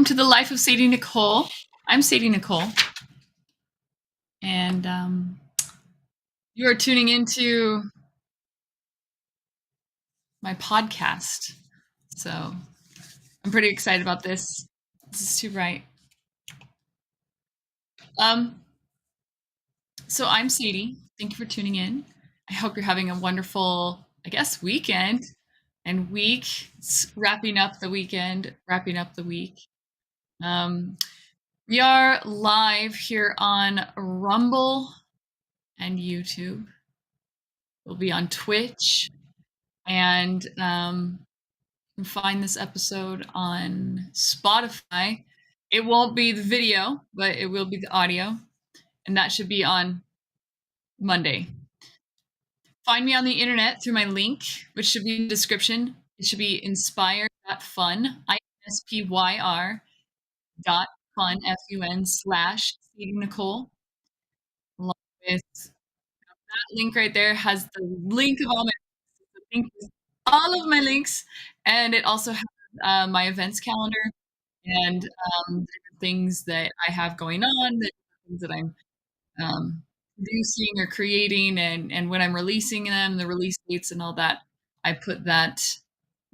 welcome to the Life of Sadie Nichole. I'm Sadie Nichole, and you are tuning into my podcast. So I'm pretty excited about this. This is too bright. So I'm Sadie. Thank you for tuning in. I hope you're having a wonderful, weekend and week. It's wrapping up the weekend, wrapping up the week. We are live here on Rumble and YouTube. We'll be on Twitch, and you can find this episode on Spotify. It won't be the video, but it will be the audio, and that should be on Monday. Find me on the internet through my link, which should be in the description. It should be inspire.fun, inspyr.fun, F-U-N /Sadie Nichole. Along with that link right there has the link of all of my links, and it also has my events calendar and different things that I have going on, the things that I'm producing or creating, and when I'm releasing them, the release dates and all that. I put that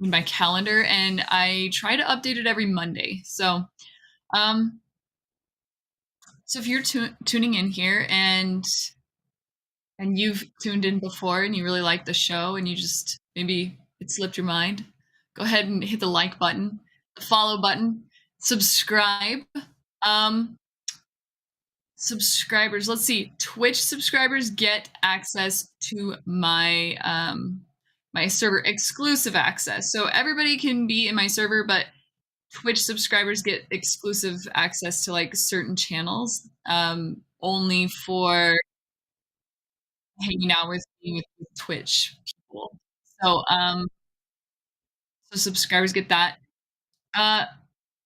in my calendar, and I try to update it every Monday. So if you're tuning in here and you've tuned in before and you really like the show and you just maybe it slipped your mind, go ahead and hit the like button, the follow button, subscribe. Subscribers, let's see, Twitch subscribers get access to my my server, exclusive access. So everybody can be in my server, but Twitch subscribers get exclusive access to like certain channels, only for hanging out with me with Twitch people. So subscribers get that.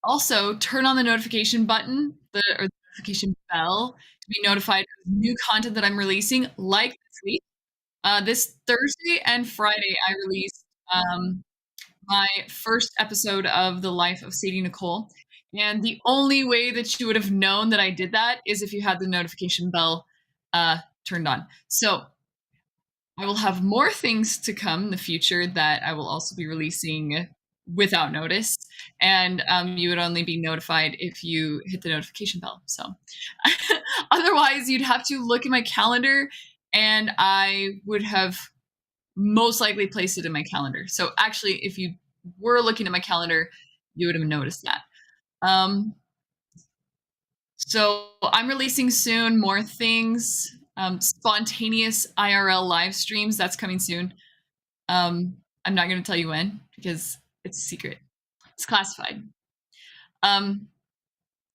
Also turn on the notification button, or the notification bell, to be notified of new content that I'm releasing, like this week. This Thursday and Friday, I released my first episode of The Life of Sadie Nichole. And the only way that you would have known that I did that is if you had the notification bell turned on. So I will have more things to come in the future that I will also be releasing without notice, and you would only be notified if you hit the notification bell. So otherwise you'd have to look at my calendar, and I would have most likely placed it in my calendar. So actually, if you were looking at my calendar, you would have noticed that. So I'm releasing soon more things, spontaneous IRL live streams. That's coming soon. I'm not going to tell you when because it's a secret. It's classified.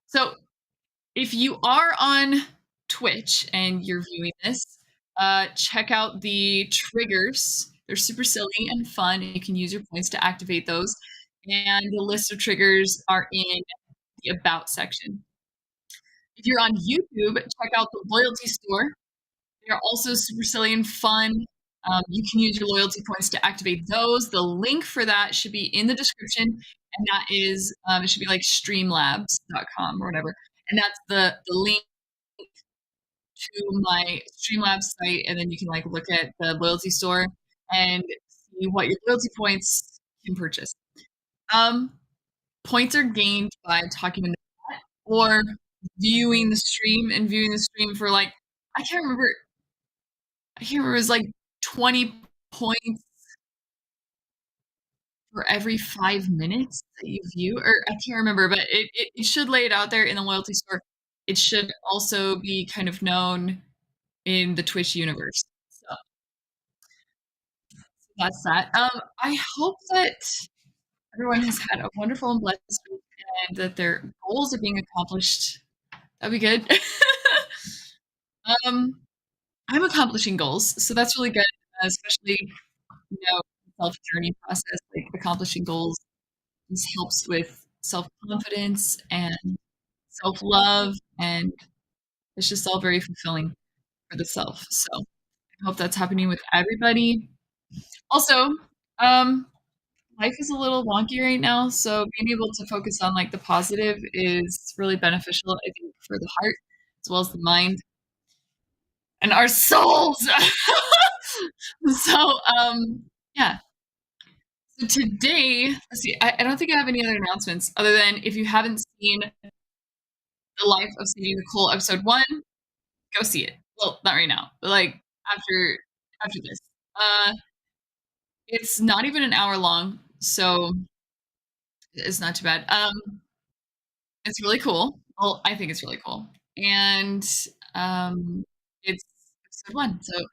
So if you are on Twitch and you're viewing this, check out the triggers. They're super silly and fun. You can use your points to activate those. And the list of triggers are in the About section. If you're on YouTube, check out the Loyalty Store. They're also super silly and fun. You can use your loyalty points to activate those. The link for that should be in the description, and that is, it should be like streamlabs.com or whatever. And that's the link to my Streamlabs site, and then you can like look at the loyalty store and see what your loyalty points can purchase. Points are gained by talking in the chat or viewing the stream for like, I can't remember, it was like 20 points for every 5 minutes that you view, or I can't remember, but it should lay it out there in the loyalty store. It should also be kind of known in the Twitch universe. So that's that. I hope that everyone has had a wonderful and blessed week and that their goals are being accomplished. That'd be good. I'm accomplishing goals, so that's really good, especially, self-journey process, like accomplishing goals just helps with self-confidence and self-love, and it's just all very fulfilling for the self. So I hope that's happening with everybody. Also, life is a little wonky right now, so being able to focus on, like, the positive is really beneficial, I think, for the heart as well as the mind and our souls. So, yeah. So today, let's see, I don't think I have any other announcements other than if you haven't seen The Life of Sadie Nichole episode 1, go see it. Well, not right now, but, like, after this. Uh, it's not even an hour long, so it's not too bad. It's really cool. Well, I think it's really cool. And, um, it's episode 1, so,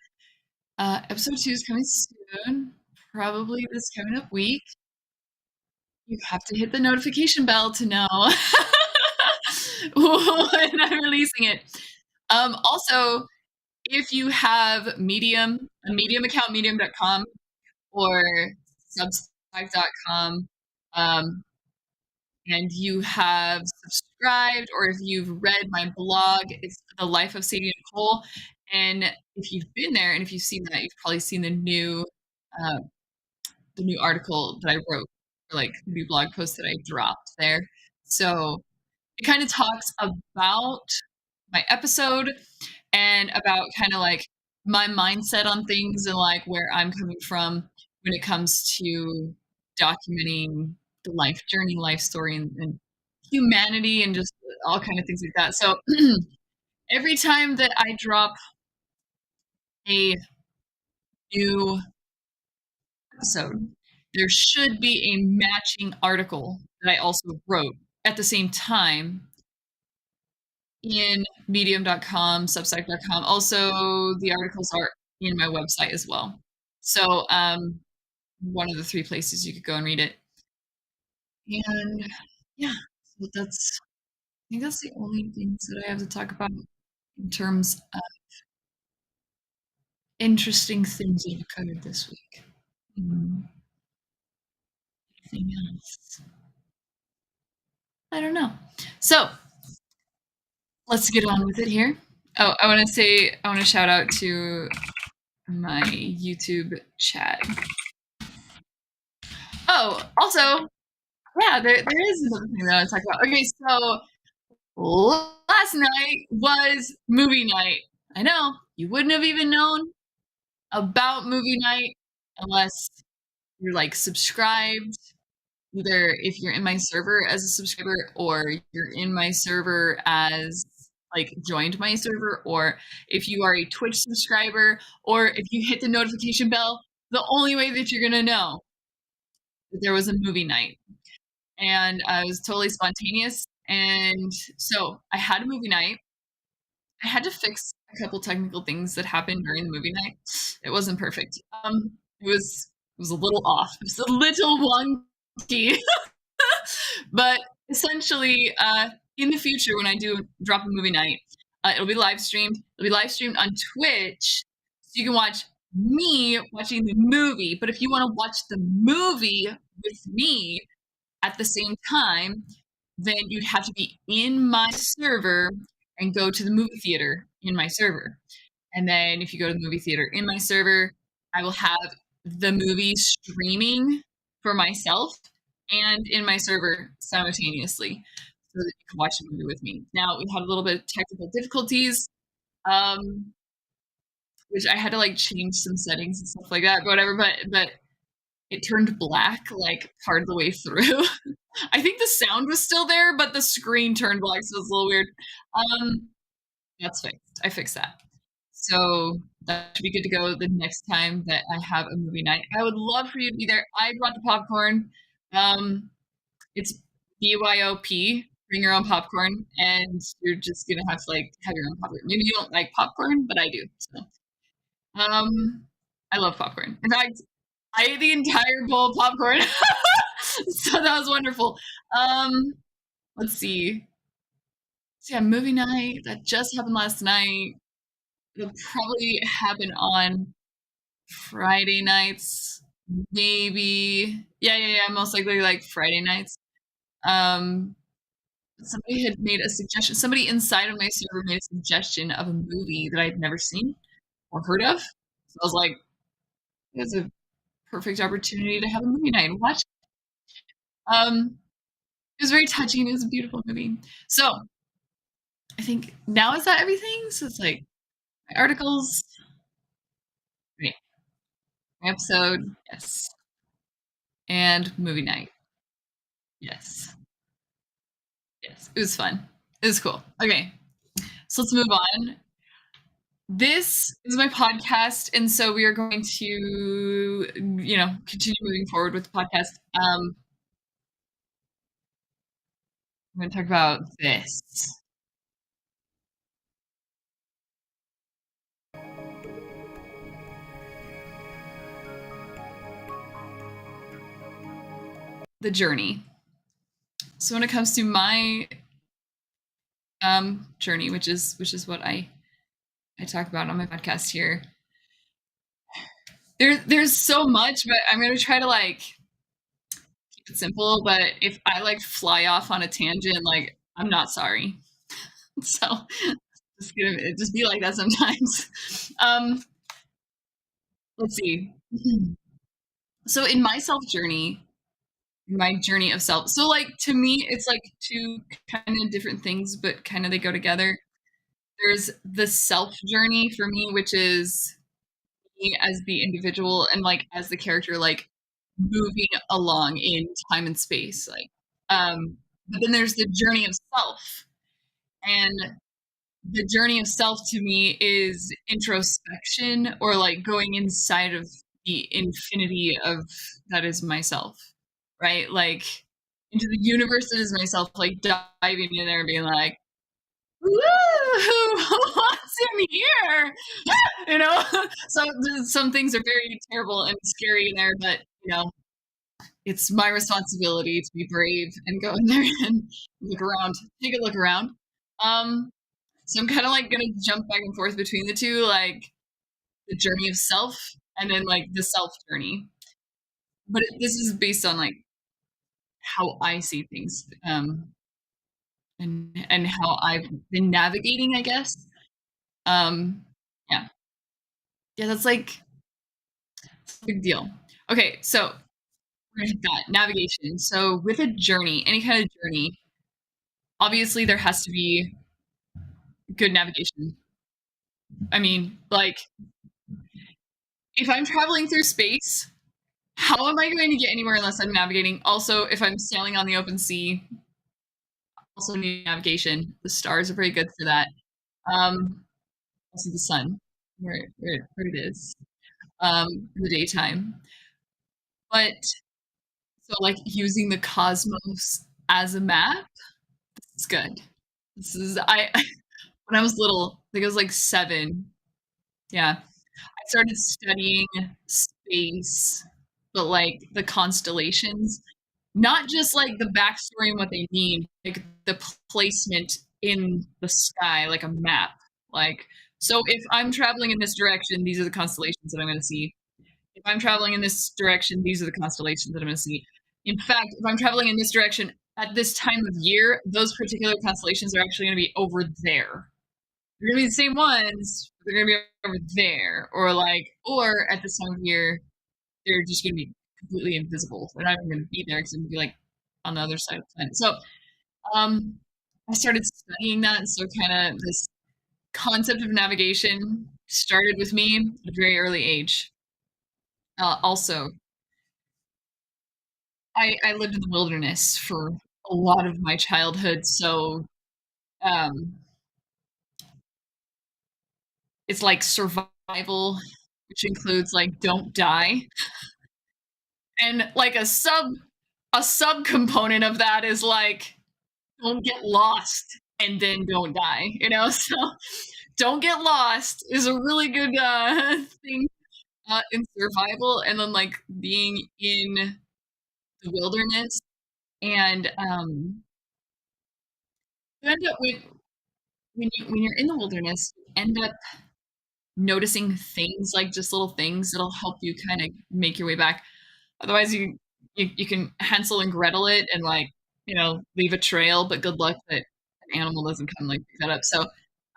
episode 2 is coming soon, probably this coming up week. You have to hit the notification bell to know when I'm releasing it. Also, if you have Medium, a Medium account, medium.com or substack.com, um, and you have subscribed or if you've read my blog, it's The Life of Sadie Nichole. And if you've been there and if you've seen that, you've probably seen uh, the new article that I wrote, or like the new blog post that I dropped there. So it kind of talks about my episode and about kind of like my mindset on things and like where I'm coming from when it comes to documenting the life journey, life story, and humanity, and just all kind of things like that. So every time that I drop a new episode, there should be a matching article that I also wrote at the same time in medium.com, substack.com. Also, the articles are in my website as well. So, one of the 3 places you could go and read it. And yeah, so I think that's the only things that I have to talk about in terms of interesting things that have occurred this week. Mm, anything else? I don't know. So, let's get on with it here. Oh, I wanna shout out to my YouTube chat. Oh, also, yeah, there is another thing that I wanna talk about. Okay, so last night was movie night. I know, you wouldn't have even known about movie night unless you're, like, subscribed, either if you're in my server as a subscriber or you're in my server as like, joined my server, or if you are a Twitch subscriber, or if you hit the notification bell, the only way that you're gonna know that there was a movie night. And, it was totally spontaneous, and so I had a movie night. I had to fix a couple technical things that happened during the movie night. It wasn't perfect. It was a little off. It was a little wonky. But essentially, in the future, when I do drop a movie night, it'll be live streamed. It'll be live streamed on Twitch, so you can watch me watching the movie. But if you want to watch the movie with me at the same time, then you'd have to be in my server and go to the movie theater in my server. And then if you go to the movie theater in my server, I will have the movie streaming for myself and in my server simultaneously so that you can watch the movie with me. Now, we had a little bit of technical difficulties, um, which I had to like change some settings and stuff like that, but whatever. But it turned black like part of the way through. I think the sound was still there, but the screen turned black, so it's a little weird. Um, that's fixed. I fixed that. So that should be good to go the next time that I have a movie night. I would love for you to be there. I brought the popcorn. Um, it's BYOP, bring your own popcorn, and you're just gonna have to like have your own popcorn. Maybe you don't like popcorn, but I do. So, I love popcorn. In fact, I ate the entire bowl of popcorn, so that was wonderful. Um, let's see. So yeah, movie night that just happened last night. It'll probably happen on Friday nights, maybe. Yeah, most likely, like, Friday nights. Um, somebody had made a suggestion somebody inside of my server made a suggestion of a movie that I'd never seen or heard of. So I was like, "It's a perfect opportunity to have a movie night and watch Um, it was very touching. It was a beautiful movie. So I think now is that everything? So it's like my articles, right, my episode, yes, and movie night, yes, yes. It was fun. It was cool. Okay, so let's move on. This is my podcast, and so we are going to, continue moving forward with the podcast. I'm going to talk about this, the journey. So when it comes to my journey, which is what I talk about on my podcast here, there's so much, but I'm going to try to like keep it simple. But if I like fly off on a tangent, like I'm not sorry. So just be like that sometimes. Um, let's see. So in my self journey, my journey of self. So like to me, it's like two kind of different things, but kind of they go together. There's the self journey for me, which is me as the individual and like as the character, like moving along in time and space. But then there's the journey of self. And the journey of self to me is introspection or like going inside of the infinity of that is myself, right? Like into the universe that is myself, like diving in there and being like, woo, what's in here? You know, so some things are very terrible and scary in there, but it's my responsibility to be brave and go in there and look around, take a look around. Um, so I'm kind of like gonna jump back and forth between the two, like the journey of self and then like the self journey. But this is based on like how I see things, and how I've been navigating, I guess. Um, yeah, yeah, that's like it's a big deal. Okay, so we're gonna hit that navigation. So with a journey, any kind of journey, obviously there has to be good navigation. I mean, like if I'm traveling through space, how am I going to get anywhere unless I'm navigating? Also, if I'm sailing on the open sea, also need navigation. The stars are very good for that. Um, Also the sun, where it is in the daytime. But so like using the cosmos as a map is good. This is I when I was little, I think I was like 7. Yeah, I started studying space, but like the constellations, not just like the backstory and what they mean, like the placement in the sky, like a map. Like, so if I'm traveling in this direction, these are the constellations that I'm going to see. If I'm traveling in this direction, these are the constellations that I'm going to see. In fact, if I'm traveling in this direction at this time of year, those particular constellations are actually going to be over there. They're going to be the same ones, but they're going to be over there, or at this time of year, they're just going to be completely invisible. They're not even going to be there because they're going to be like on the other side of the planet. So, um, I started studying that, and so kind of this concept of navigation started with me at a very early age. Also, I lived in the wilderness for a lot of my childhood, so um, it's like survival, which includes like don't die, and like a sub component of that is like don't get lost and then don't die. So don't get lost is a really good thing in survival, and then like being in the wilderness and you end up with when you're in the wilderness, you end up noticing things like just little things that'll help you kind of make your way back. Otherwise, you can Hansel and Gretel it and like leave a trail, but good luck that an animal doesn't come like pick that up.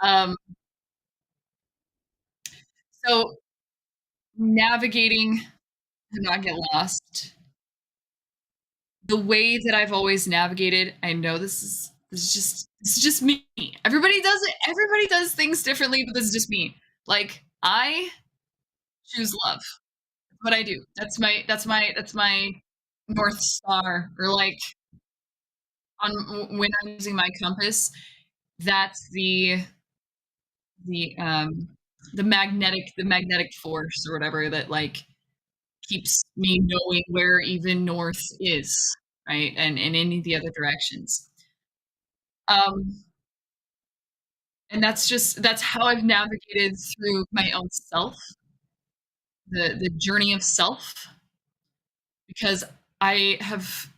Um, so navigating to not get lost the way that I've always navigated, I know this is just me. Everybody does it. Everybody does things differently, but this is just me. Like I choose love. What I do. That's my North Star, or like when I'm using my compass, that's the um the magnetic force or whatever that like keeps me knowing where even north is, right? And any of the other directions. Um and that's how I've navigated through my own self, the journey of self, because I have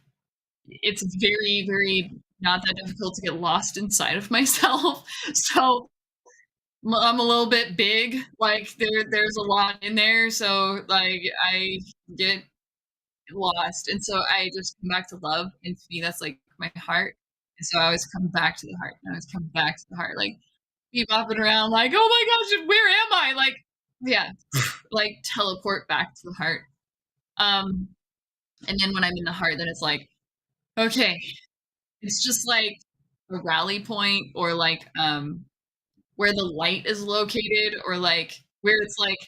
it's very, very not that difficult to get lost inside of myself. So I'm a little bit big. Like there's a lot in there. So like I get lost. And so I just come back to love. And to me that's like my heart. And so I always come back to the heart. I always come back to the heart. Like be bopping around like, oh my gosh, where am I? Like, yeah, like teleport back to the heart. Um, and then when I'm in the heart, then it's like, okay, it's just like a rally point, or like where the light is located, or like where it's like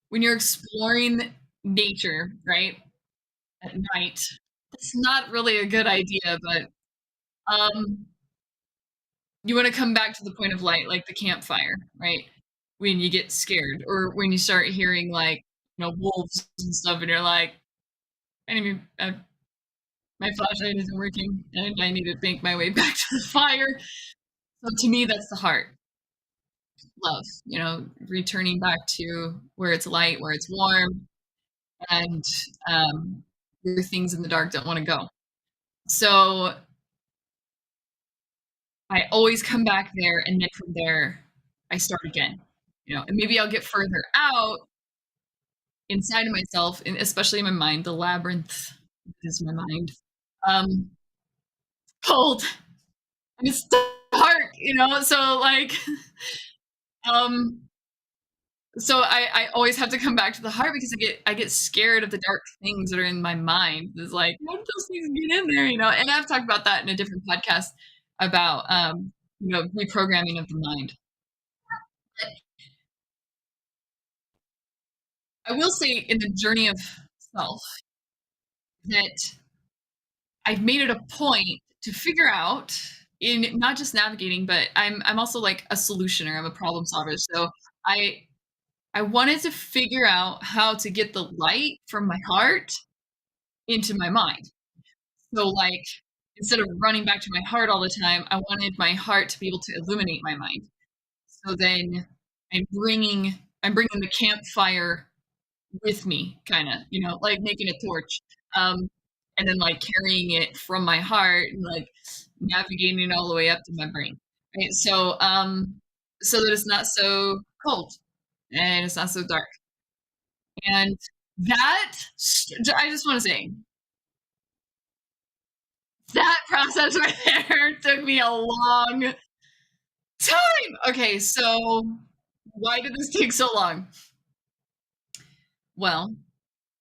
when you're exploring nature, right? At night. It's not really a good idea, but um you want to come back to the point of light, like the campfire, right? When you get scared, or when you start hearing like, wolves and stuff, and you're like, I need my flashlight isn't working, and I need to make my way back to the fire. So to me, that's the heart. Love, returning back to where it's light, where it's warm, and where things in the dark don't want to go. So I always come back there, and then from there, I start again. And maybe I'll get further out inside of myself, and especially in my mind. The labyrinth is my mind. Um, cold, and it's dark. So like, um, so I always have to come back to the heart, because I get scared of the dark things that are in my mind. It's like, what if those things get in there? And I've talked about that in a different podcast about reprogramming of the mind. But I will say, in the journey of self, that I've made it a point to figure out, in not just navigating, but I'm also like a solutioner. I'm a problem solver. So I I wanted to figure out how to get the light from my heart into my mind. So, like, instead of running back to my heart all the time, I wanted my heart to be able to illuminate my mind. So then I'm bringing the campfire with me, kinda, like making a torch, um, and then, like, carrying it from my heart and, like, navigating it all the way up to my brain, right? So that it's not so cold and it's not so dark. And I just wanna say, that process right there took me a long time. Okay, so why did this take so long? Well,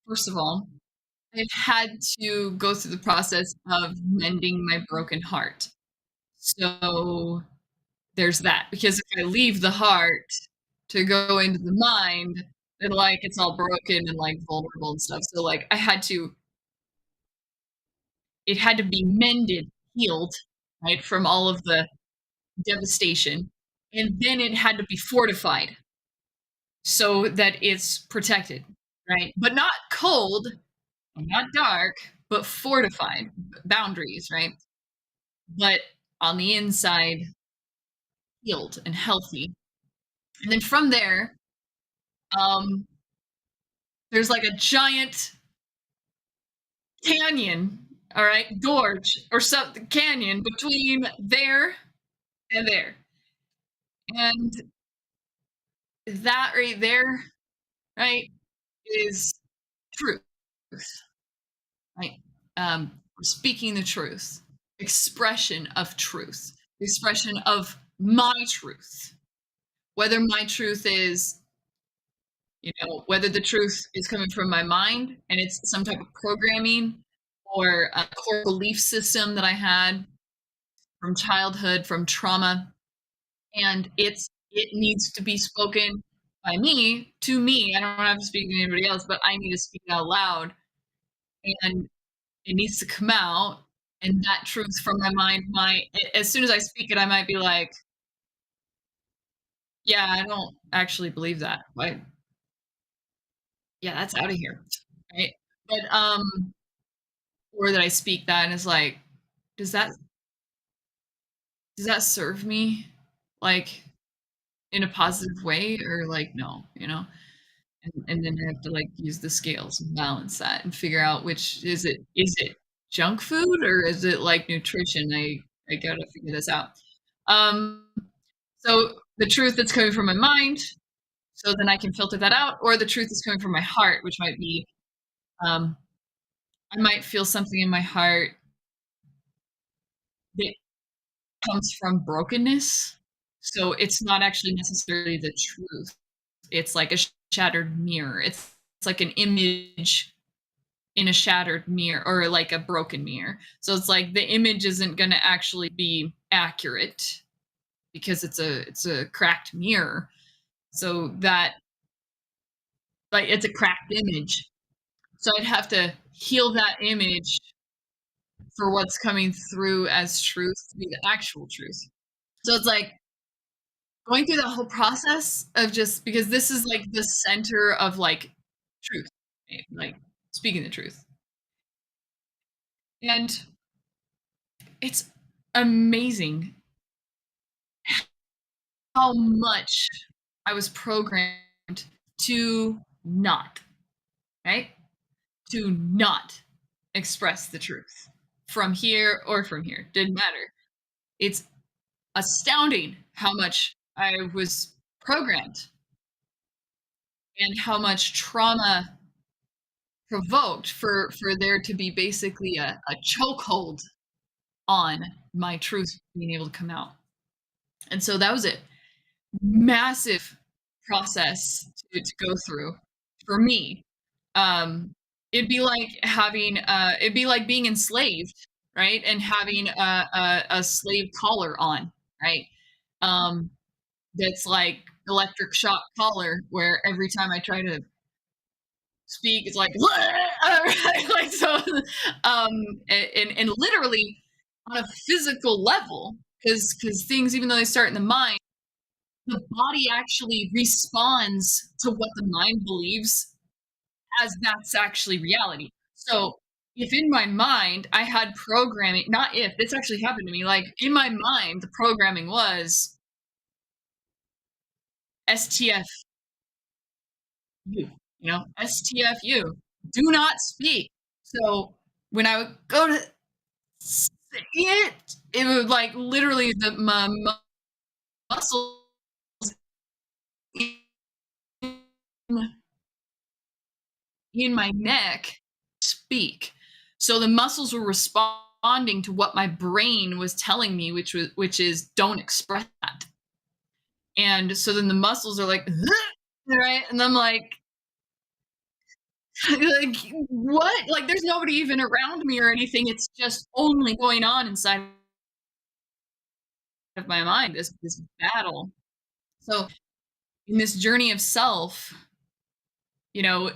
first of all, I've had to go through the process of mending my broken heart. So there's that. Because if I leave the heart to go into the mind, then like it's all broken and like vulnerable and stuff. So like it had to be mended, healed, right, from all of the devastation. And then it had to be fortified so that it's protected, right? But not cold, not dark, but fortified boundaries, right? But on the inside, healed and healthy. And then from there, um, there's like a giant canyon, all right, gorge or something, canyon between there and there. And that right there, right, is truth, right? We're speaking the truth, expression of truth, expression of my truth. Whether my truth is, whether the truth is coming from my mind and it's some type of programming, or a core belief system that I had from childhood, from trauma, and it needs to be spoken by me to me. I don't have to speak to anybody else, but I need to speak out loud, and it needs to come out. And that truth from my mind might, as soon as I speak it, I might be like, "Yeah, I don't actually believe that. Like, yeah, that's out of here." Right? But or that I speak that and it's like, does that does that serve me like in a positive way or like no, you know? And then I have to like use the scales and balance that and figure out which is it junk food or is it like nutrition? I gotta figure this out. Um so the truth that's coming from my mind, so then I can filter that out, or the truth is coming from my heart, which might be um I might feel something in my heart that comes from brokenness. So it's not actually necessarily the truth. It's like a shattered mirror. It's like an image in a shattered mirror or like a broken mirror. So it's like the image isn't going to actually be accurate because it's a cracked mirror. So that like it's a cracked image. So I'd have to heal that image for what's coming through as truth to be the actual truth. So it's like going through that whole process of just because this is like the center of like truth, right? Like speaking the truth. And it's amazing how much I was programmed to not, right? To not express the truth from here or from here. Didn't matter. It's astounding how much I was programmed and how much trauma provoked for there to be basically a chokehold on my truth being able to come out. And so that was a massive process to go through for me. Um, it'd be like being enslaved, right? And having a slave collar on, right? Um, that's like electric shock collar, where every time I try to speak, it's like, like so, um, and literally on a physical level, because things, even though they start in the mind, the body actually responds to what the mind believes as that's actually reality. So if in my mind I had programming, not if, this actually happened to me, like in my mind, the programming was STF you know, STFU, do not speak. So when I would go to say it, it would like literally my muscles in my neck speak. So the muscles were responding to what my brain was telling me, which is don't express that. And so then the muscles are like, right? And I'm like, like what? Like there's nobody even around me or anything. It's just only going on inside of my mind, this battle. So in this journey of self, you know,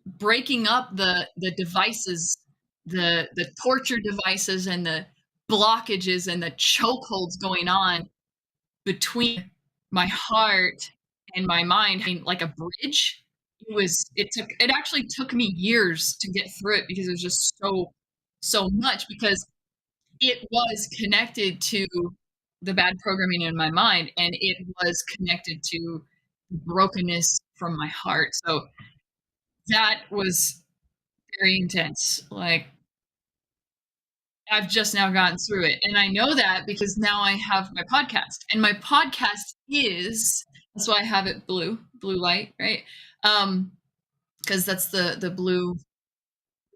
breaking up the devices, the torture devices and the blockages and the chokeholds going on between my heart and my mind, I mean, like a bridge. It actually took me years to get through it because it was just so much because it was connected to the bad programming in my mind, and it was connected to brokenness from my heart. So that was very intense. Like, I've just now gotten through it, and I know that because now I have my podcast, and my podcast is that's why I have it blue light, right? Because that's the blue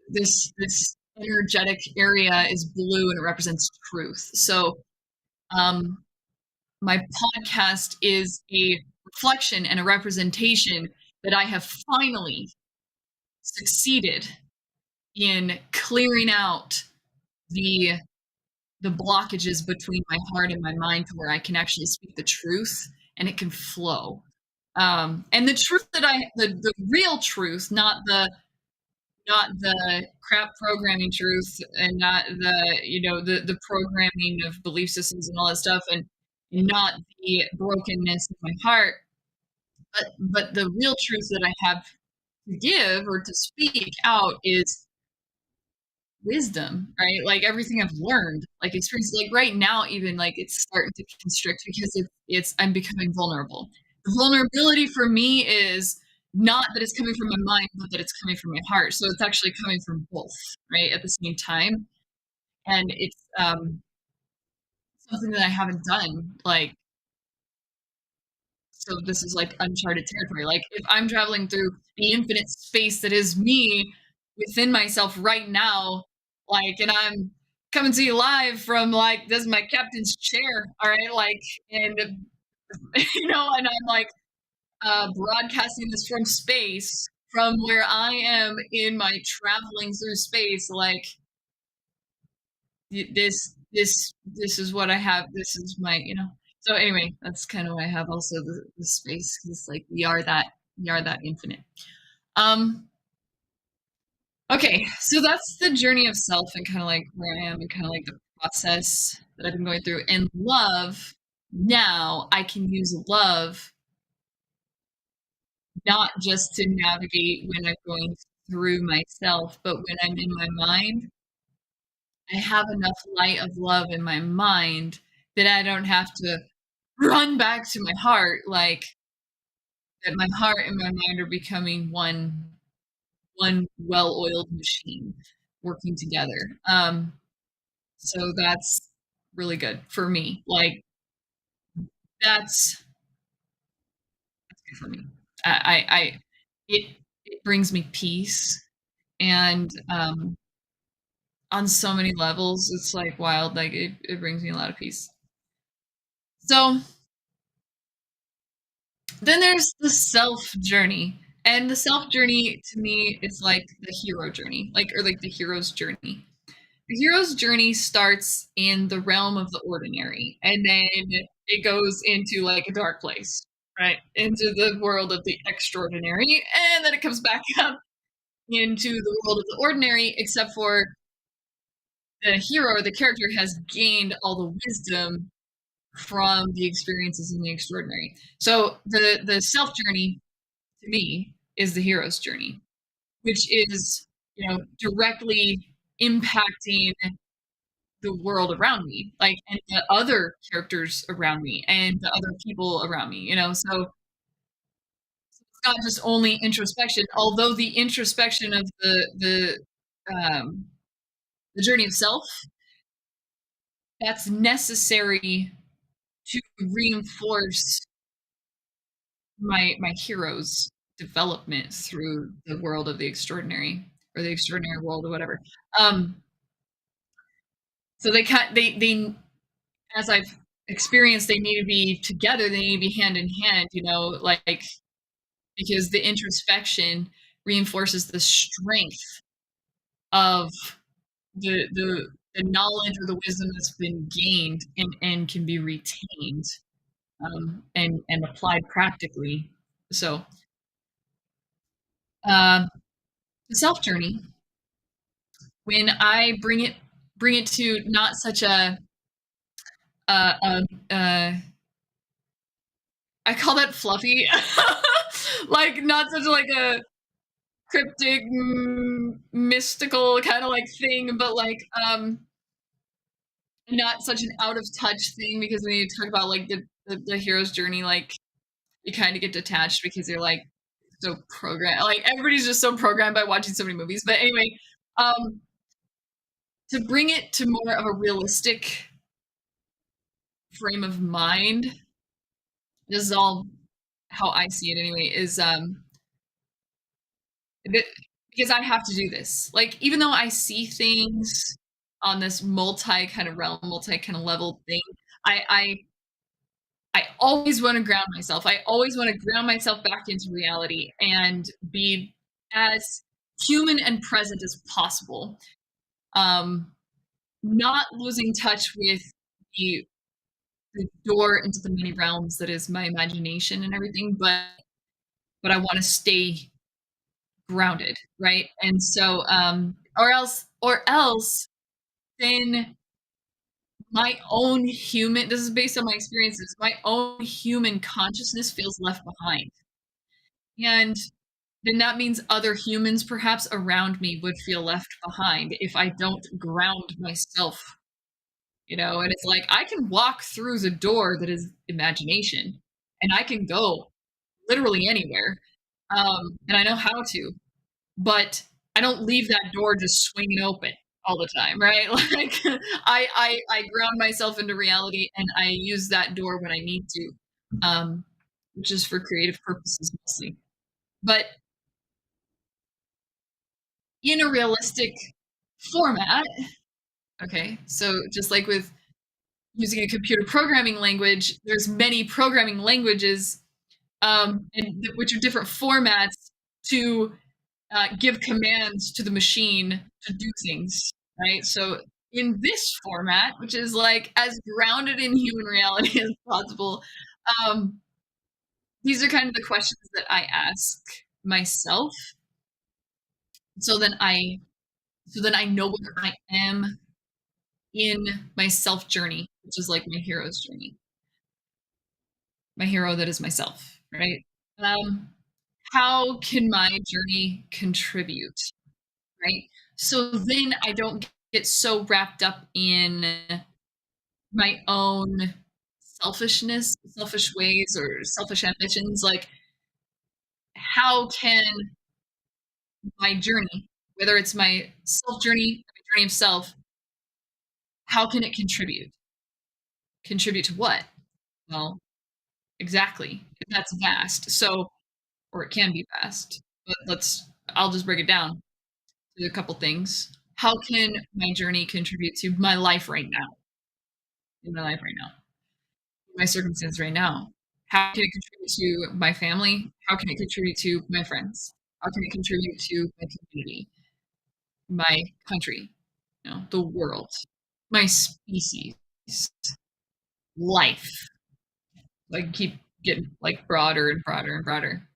this energetic area is blue and it represents truth. So, um, my podcast is a reflection and a representation that I have finally succeeded in clearing out the the blockages between my heart and my mind to where I can actually speak the truth and it can flow. And the truth that the real truth, not the crap programming truth and not the programming of belief systems and all that stuff and not the brokenness of my heart, but the real truth that I have to give or to speak out is wisdom, right? Like everything I've learned, like experience, like right now, even like it's starting to constrict because it's I'm becoming vulnerable. The vulnerability for me is not that it's coming from my mind, but that it's coming from my heart. So it's actually coming from both, right, at the same time. And it's something that I haven't done. Like, so this is like uncharted territory. Like if I'm traveling through the infinite space that is me within myself right now, like, and I'm coming to you live from like this is my captain's chair, all right, like, and and I'm like broadcasting this from space, from where I am in my traveling through space, like this is what I have. This is my. So anyway, that's kind of why I have also the space because like we are that infinite. Um. Okay, so that's the journey of self and kind of like where I am and kind of like the process that I've been going through. And love, now I can use love not just to navigate when I'm going through myself, but when I'm in my mind, I have enough light of love in my mind that I don't have to run back to my heart, like that my heart and my mind are becoming one well-oiled machine working together. So that's really good for me. Like that's good for me. I it brings me peace and on so many levels it's like wild. Like it brings me a lot of peace. So then there's the self journey. And the self journey to me is like the hero journey, like or like the hero's journey. The hero's journey starts in the realm of the ordinary and then it goes into like a dark place, right? Into the world of the extraordinary. And then it comes back up into the world of the ordinary, except for the hero or the character has gained all the wisdom from the experiences in the extraordinary. So the self journey to me is the hero's journey, which is directly impacting the world around me, like and the other characters around me and the other people around me. So it's not just only introspection, although the introspection of the journey of self, that's necessary to reinforce my hero's development through the world of the extraordinary or the extraordinary world or whatever. Um, so they as I've experienced, they need to be together. They need to be hand in hand. Like because the introspection reinforces the strength of the knowledge or the wisdom that's been gained and can be retained and applied practically. So uh, the self journey, when I bring it to not such uh, uh, uh, I call that fluffy, like not such like a cryptic, mystical kind of like thing, but like not such an out of touch thing because when you talk about like the hero's journey, like you kind of get detached because you're like so programmed. Like everybody's just so programmed by watching so many movies. But anyway, um, to bring it to more of a realistic frame of mind, this is all how I see it anyway, is th- because I have to do this. Like even though I see things on this multi kind of realm, multi kind of level thing, I always want to ground myself. I always want to ground myself back into reality and be as human and present as possible. Um, Not losing touch with the door into the many realms that is my imagination and everything, but I want to stay grounded, right? And so, or else, then my own human. This is based on my experiences. My own human consciousness feels left behind, and then that means other humans, perhaps around me, would feel left behind if I don't ground myself. And it's like I can walk through the door that is imagination, and I can go literally anywhere, and I know how to. But I don't leave that door just swinging open all the time, right? Like I ground myself into reality and I use that door when I need to, um, which is for creative purposes mostly. But in a realistic format, okay, so just like with using a computer programming language, there's many programming languages, which are different formats to give commands to the machine to do things, right? So in this format, which is like as grounded in human reality as possible, um, these are kind of the questions that I ask myself. So then I so then I know where I am in my self journey, which is like my hero's journey, my hero that is myself, right? Um, how can my journey contribute? Right? So then I don't get so wrapped up in my own selfishness, selfish ways, or selfish ambitions. Like, how can my journey, whether it's my self journey, my journey of self, how can it contribute? Contribute to what? Well, exactly. That's vast. So, or it can be vast. But I'll just break it down to a couple things. How can my journey contribute to my life right now? In my life right now? My circumstance right now. How can it contribute to my family? How can it contribute to my friends? How can it contribute to my community, my country, the world, my species, life? Like keep getting like broader and broader and broader.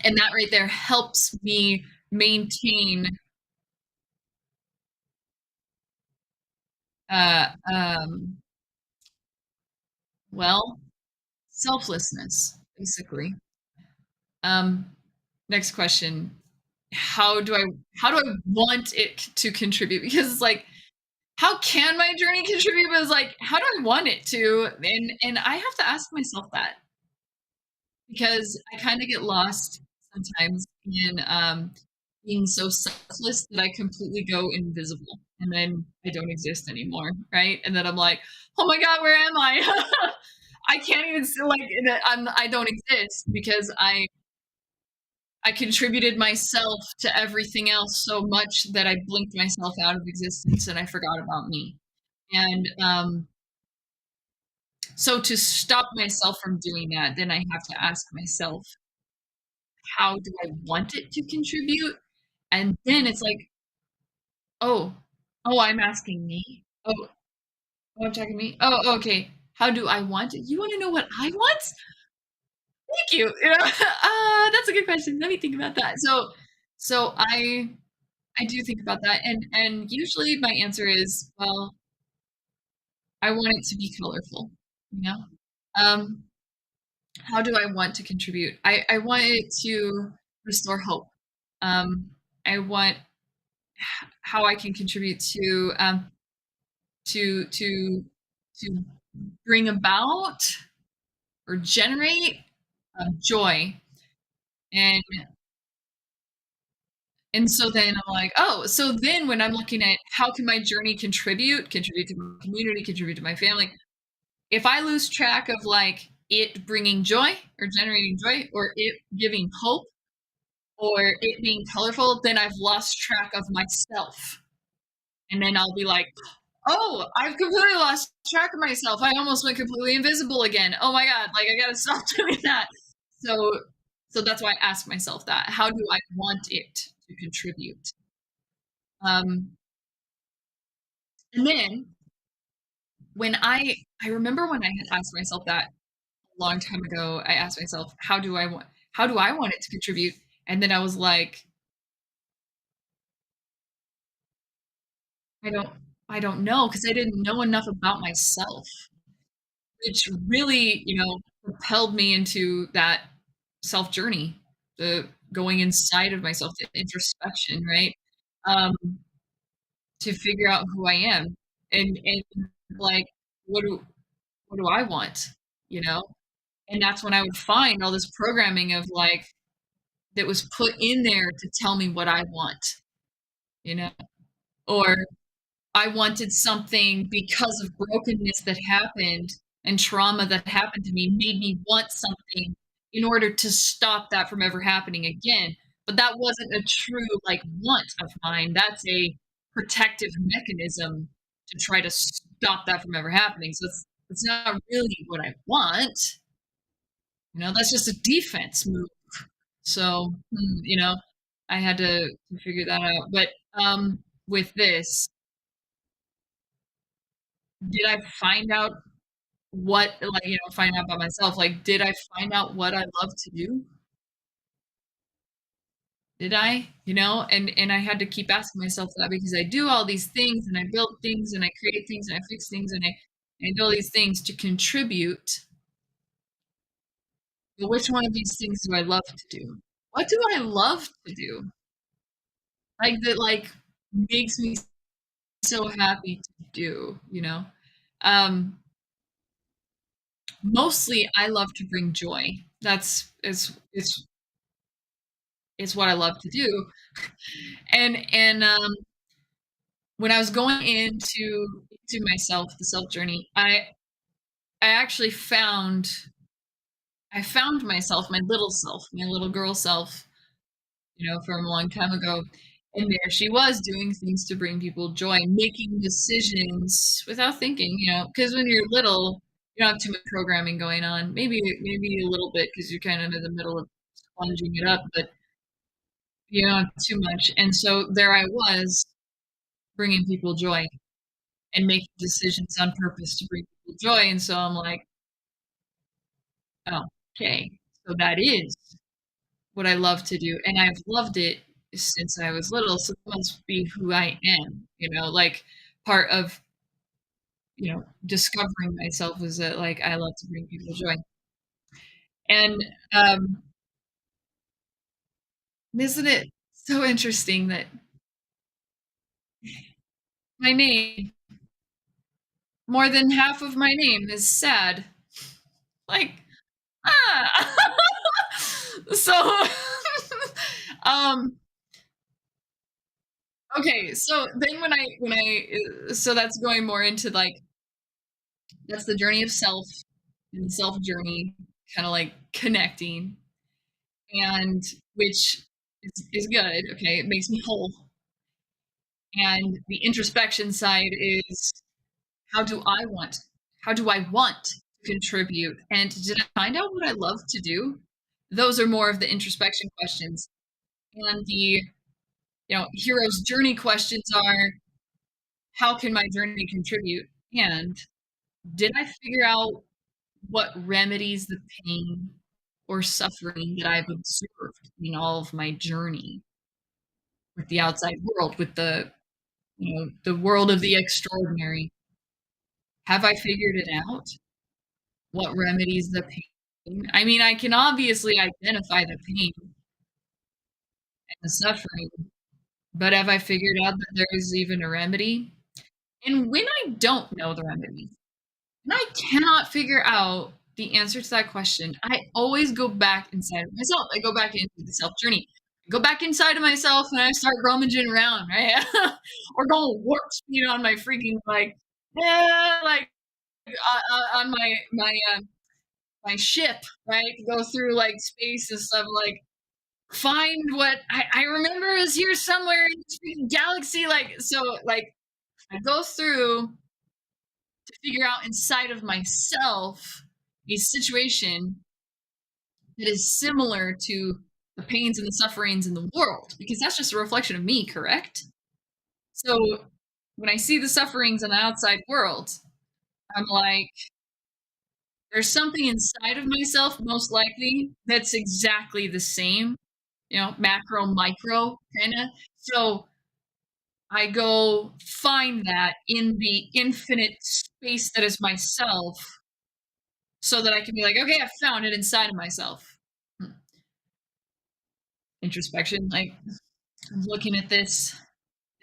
And that right there helps me maintain uh um well, selflessness, basically. Um Next question. How do I want it to contribute? Because it's like, how can my journey contribute? But it's like, how do I want it to? And I have to ask myself that because I kind of get lost sometimes in being so selfless that I completely go invisible and then I don't exist anymore, right? And then I'm like, oh my god, where am I? I can't even see like I don't exist because I contributed myself to everything else so much that I blinked myself out of existence and I forgot about me. And so to stop myself from doing that, then I have to ask myself, how do I want it to contribute? And then it's like, oh, oh, I'm asking me. Oh, I'm talking to me. Oh, okay. How do I want it? You want to know what I want? Thank you. That's a good question. Let me think about that. So I do think about that, and usually my answer is, well, I want it to be colorful, you know? Um, how do I want to contribute? I want it to restore hope. I want how I can contribute to to bring about or generate joy, and so then I'm like, oh, so then when I'm looking at how can my journey contribute to my community, contribute to my family, if I lose track of like it bringing joy or generating joy or it giving hope or it being colorful, then I've lost track of myself. And then I'll be like, oh, I've completely lost track of myself. I almost went completely invisible again. Oh my God, like I gotta stop doing that. So so that's why I ask myself that. How do I want it to contribute. Um, and then when I remember when I had asked myself that a long time ago, I asked myself, how do I want it to contribute? And then I was like, I don't I don't know because I didn't know enough about myself, which really, propelled me into that self journey, the going inside of myself, the introspection, right? Um, to figure out who I am and like what do what do I want, you know? And that's when I would find all this programming of like that was put in there to tell me what I want, you know? Or I wanted something because of brokenness that happened and trauma that happened to me made me want something in order to stop that from ever happening again. But that wasn't a true like want of mine. That's a protective mechanism to try to stop that from ever happening. So it's not really what I want. That's just a defense move. So, I had to figure that out. But with this, did I find out find out about myself, like, did I find out what I love to do? Did I? And I had to keep asking myself that because I do all these things, and I build things, and I create things, and I fix things, and I do all these things to contribute, but which one of these things do I love to do? What do I love to do? Like, that, like, makes me so happy to do, you know? Um, Mostly, I love to bring joy. That's it's what I love to do. And when I was going into myself, the self journey, I actually found myself, my little self, my little girl self, from a long time ago. And there she was doing things to bring people joy, making decisions without thinking, because when you're little, you don't have too much programming going on. Maybe a little bit because you're kind of in the middle of sponging it up, but you don't have too much. And so there I was bringing people joy and making decisions on purpose to bring people joy. And so I'm like, oh, okay. So that is what I love to do. And I've loved it since I was little. So that must be who I am, like part of, discovering myself is that like I love to bring people joy. And isn't it so interesting that my name, more than half of my name is sad. Like, ah. So, um, okay, so then so that's going more into like that's the journey of self and the self journey, kind of like connecting, and which is good. Okay, it makes me whole. And the introspection side is how do I want? How do I want to contribute? And did I find out what I love to do? Those are more of the introspection questions. And the hero's journey questions are how can my journey contribute? And did I figure out what remedies the pain or suffering that I've observed in all of my journey with the outside world, with the world of the extraordinary? Have I figured it out? What remedies the pain? I mean, I can obviously identify the pain and the suffering, but have I figured out that there is even a remedy? And when I don't know the remedy, and I cannot figure out the answer to that question, I always go back inside of myself. I go back into the self journey. I go back inside of myself and I start rummaging around, right? Or going warp speed on my freaking like, like on my ship, right? To go through like space and stuff, like find what I remember is here somewhere in this freaking galaxy. Like so, like I go through to figure out inside of myself a situation that is similar to the pains and the sufferings in the world because that's just a reflection of me, correct? So when I see the sufferings in the outside world, I'm like, there's something inside of myself, most likely, that's exactly the same, macro, micro, kind of. So I go find that in the infinite space that is myself so that I can be like, okay, I found it inside of myself. Hmm. Introspection, like I'm looking at this.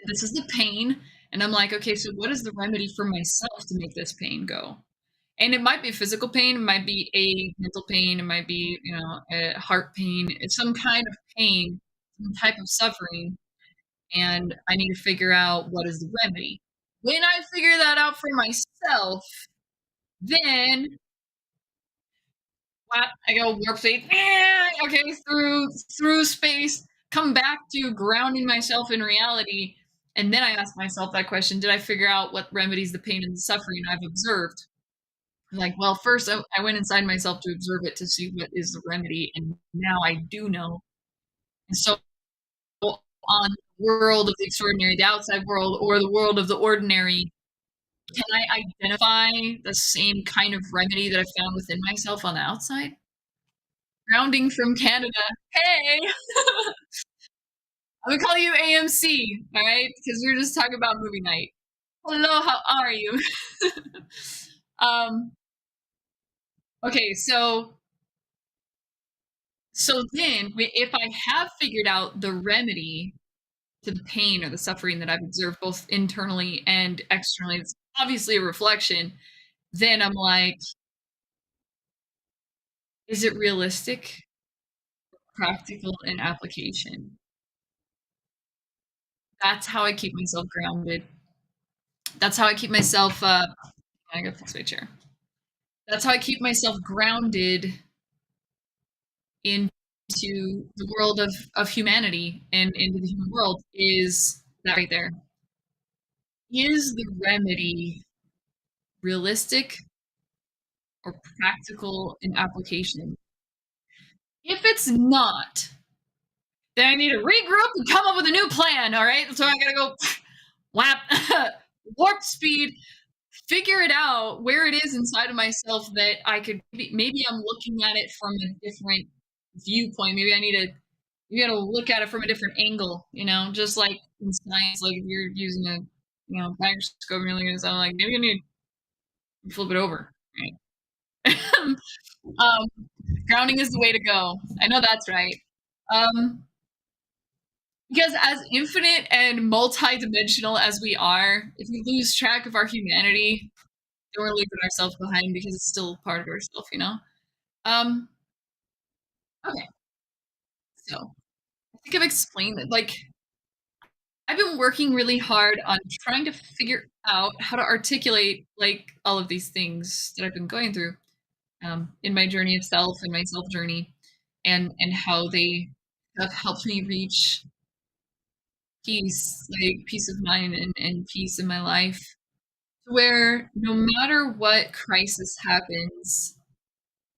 This is the pain. And I'm like, okay, so what is the remedy for myself to make this pain go? And it might be physical pain, it might be a mental pain, it might be, a heart pain. It's some kind of pain, some type of suffering. And I need to figure out what is the remedy. When I figure that out for myself, then what? I go warp speed. Okay, through space, come back to grounding myself in reality, and then I ask myself that question: did I figure out what remedies the pain and the suffering I've observed? Like, well, first I went inside myself to observe it to see what is the remedy, and now I do know. And so on the world of the extraordinary, the outside world, or the world of the ordinary, can I identify the same kind of remedy that I found within myself on the outside? Grounding from Canada. Hey, I'm gonna call you AMC, all right? Because we are just talking about movie night. Hello, how are you? um, okay, so then if I have figured out the remedy to the pain or the suffering that I've observed both internally and externally, it's obviously a reflection, then I'm like, is it realistic, practical in application? That's how I keep myself grounded. That's how I keep myself I gotta fix my chair. That's how I keep myself grounded into the world of humanity and into the human world is that right there. Is the remedy realistic or practical in application? If it's not, then I need to regroup and come up with a new plan. All right. So I gotta go whap warp speed, figure it out where it is inside of myself that I could maybe I'm looking at it from a different viewpoint. Maybe I need to you got to look at it from a different angle, just like in science, like if you're using a microscope and you're looking at something, like maybe you need to flip it over, right? um, Grounding is the way to go. I know that's right. Um, because as infinite and multi-dimensional as we are, if we lose track of our humanity, then we're leaving ourselves behind because it's still part of ourselves. Um, okay, so I think I've explained it. Like I've been working really hard on trying to figure out how to articulate like all of these things that I've been going through in my journey of self and my self journey, and how they have helped me reach peace, like peace of mind and peace in my life, where no matter what crisis happens,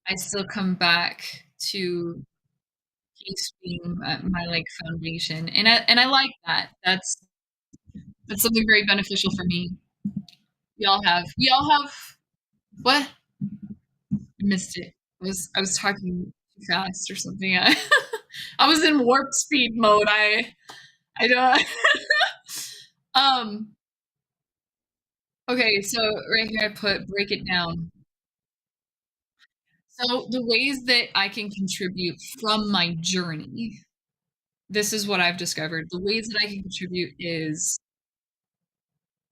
I still come back to peace being my like foundation, and I like that. That's something very beneficial for me. We all have what? I missed it. I was talking too fast or something. I was in warp speed mode. I don't um okay, so right here I put break it down. So the ways that I can contribute from my journey. This is what I've discovered. The ways that I can contribute is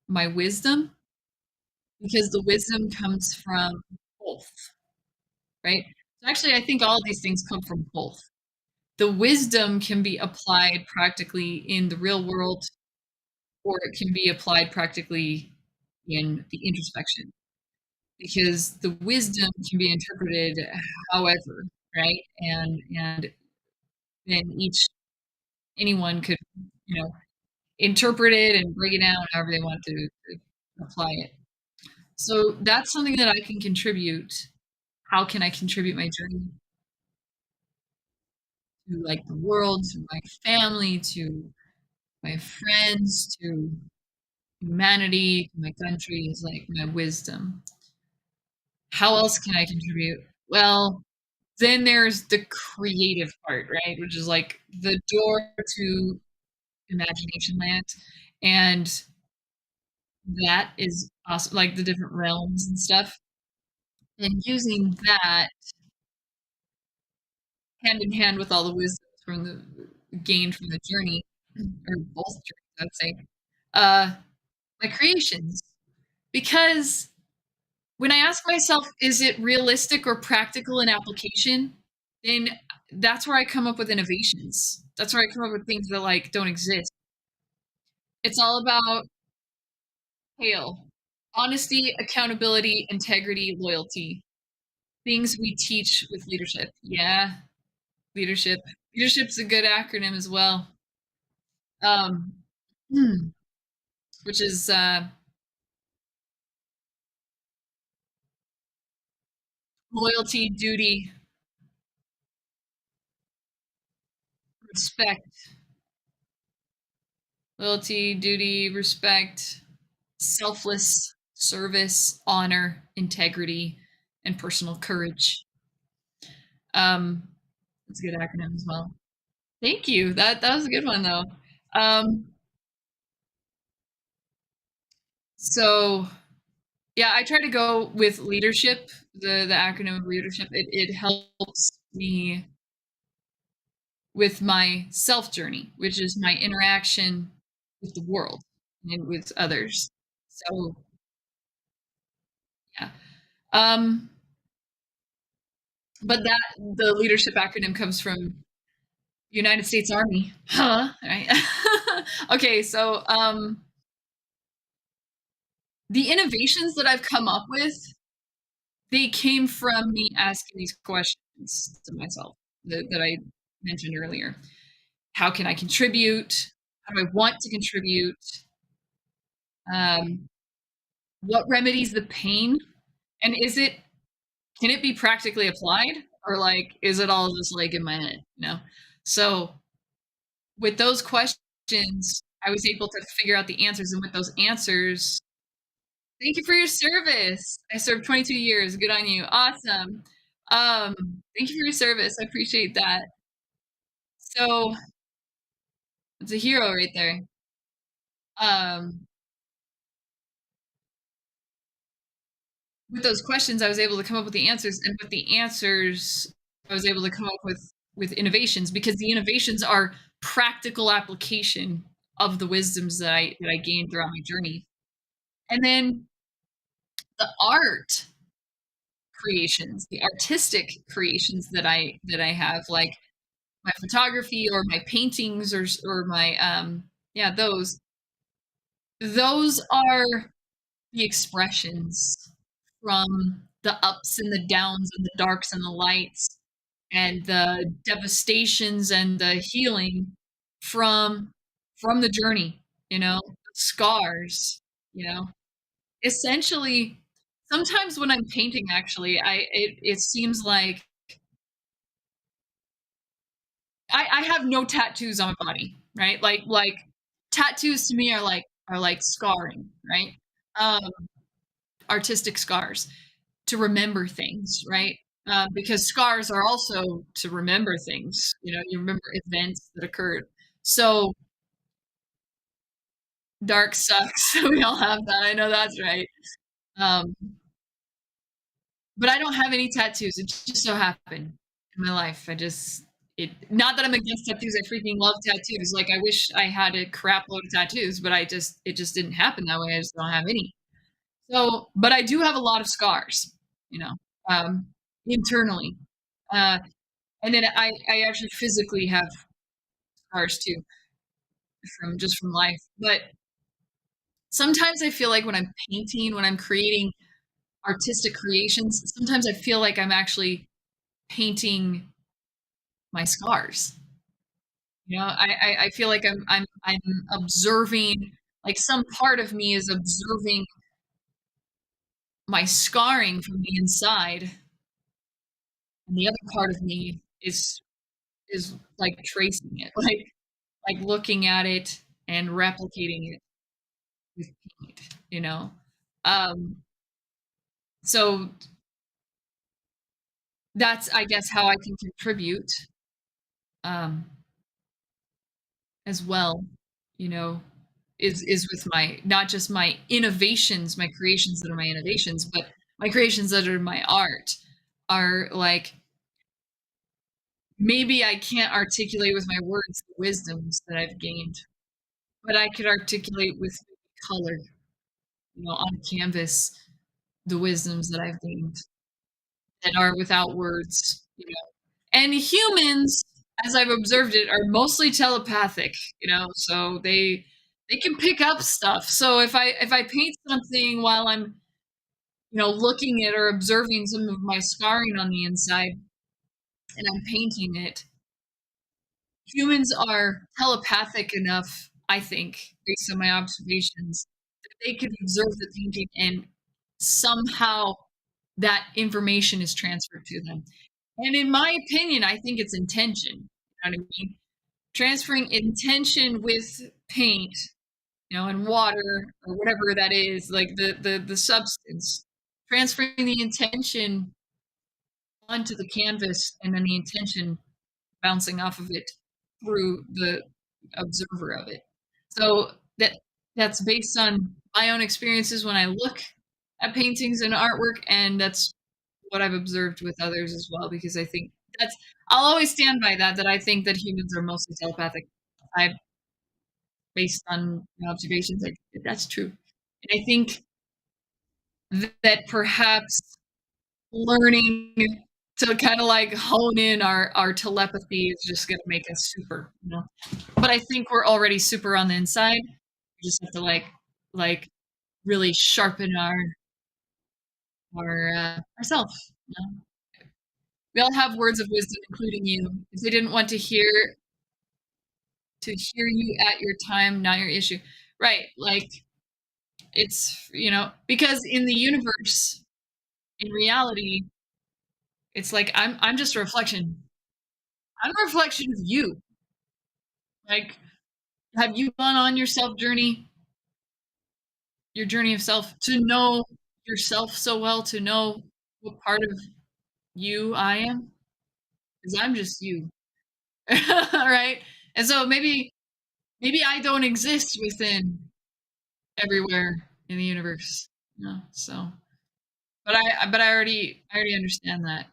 my wisdom, because the wisdom comes from both, right? So actually, I think all of these things come from both. The wisdom can be applied practically in the real world, or it can be applied practically in the introspection, because the wisdom can be interpreted however, right? And then anyone could, you know, interpret it and break it down however they want to apply it. So that's something that I can contribute. How can I contribute my journey to like the world, to my family, to my friends, to humanity, to my country is like my wisdom. How else can I contribute? Well, then there's the creative part, right? Which is like the door to imagination land. And that is awesome, like the different realms and stuff. And using that hand in hand with all the wisdom from the gained from the journey, or both journeys, I'd say, uh, my creations. Because when I ask myself, is it realistic or practical in application? Then that's where I come up with innovations. That's where I come up with things that like don't exist. It's all about hail, honesty, accountability, integrity, loyalty. Things we teach with leadership. Yeah, leadership. Leadership's a good acronym as well. Um, hmm, which is loyalty, duty, respect. Loyalty, duty, respect, selfless service, honor, integrity, and personal courage. Um, it's a good acronym as well. Thank you. That was a good one though. Um, so yeah, I try to go with leadership, the acronym of leadership. It helps me with my self journey, which is my interaction with the world and with others. So yeah. Um, but that the leadership acronym comes from United States Army. Huh? Right. Okay, so the innovations that I've come up with, they came from me asking these questions to myself that I mentioned earlier. How can I contribute? How do I want to contribute? Um, what remedies the pain? And can it be practically applied? Or like is it all just like in my head? So with those questions, I was able to figure out the answers, and with those answers, thank you for your service. I served 22 years. Good on you. Awesome. Thank you for your service. I appreciate that. So it's a hero right there. Um, with those questions, I was able to come up with the answers, and with the answers, I was able to come up with innovations because the innovations are practical application of the wisdoms that I gained throughout my journey. And then the art creations, the artistic creations that I have, like my photography or my paintings or my yeah, those are the expressions from the ups and the downs and the darks and the lights and the devastations and the healing from from the journey, scars, you know. Essentially, sometimes when I'm painting, actually, it seems like I have no tattoos on my body, right? Like tattoos to me are like scarring, right? Um, artistic scars to remember things, right? Because scars are also to remember things. You remember events that occurred. So dark sucks. We all have that. I know that's right. Um, but I don't have any tattoos. It just so happened in my life. Not that I'm against tattoos. I freaking love tattoos. Like I wish I had a crap load of tattoos, but it just didn't happen that way. I just don't have any. So, but I do have a lot of scars, you know, um, internally. Uh, and then I actually physically have scars too from life. But sometimes I feel like when I'm painting, when I'm creating artistic creations, sometimes I feel like I'm actually painting my scars. I feel like I'm observing, like some part of me is observing my scarring from the inside, and the other part of me is is like tracing it, like looking at it and replicating it with paint, you know? Um, so that's, I guess, how I can contribute, um, as well, you know, is with my not just my innovations, my creations that are my innovations, but my creations that are my art are like maybe I can't articulate with my words the wisdoms that I've gained, but I could articulate with color, you know, on canvas, the wisdoms that I've gained that are without words, you know. And humans, as I've observed it, are mostly telepathic, you know, so they can pick up stuff. So if I paint something while I'm, you know, looking at or observing some of my scarring on the inside and I'm painting it, humans are telepathic enough, I think, based on my observations, that they could observe the painting and somehow that information is transferred to them. And in my opinion, I think it's intention. You know what I mean? Transferring intention with paint, you know, and water or whatever that is, like the substance, transferring the intention onto the canvas and then the intention bouncing off of it through the observer of it. So that's based on my own experiences when I look at paintings and artwork, and that's what I've observed with others as well, because I think that's I'll always stand by that, that I think that humans are mostly telepathic. I based on my observations, that's true. And I think that perhaps learning to kind of like hone in our telepathy is just going to make us super, you know. But I think we're already super on the inside. We just have to like really sharpen our ourselves. You know? We all have words of wisdom, including you. If they didn't want to hear you at your time, not your issue. Right. Like it's, you know, because in the universe, in reality, it's like I'm just a reflection. I'm a reflection of you. Like, have you gone on your self journey, your journey of self, to know yourself so well, to know what part of you I am? Because I'm just you. Right? And so maybe I don't exist within everywhere in the universe. You know, so but I already understand that.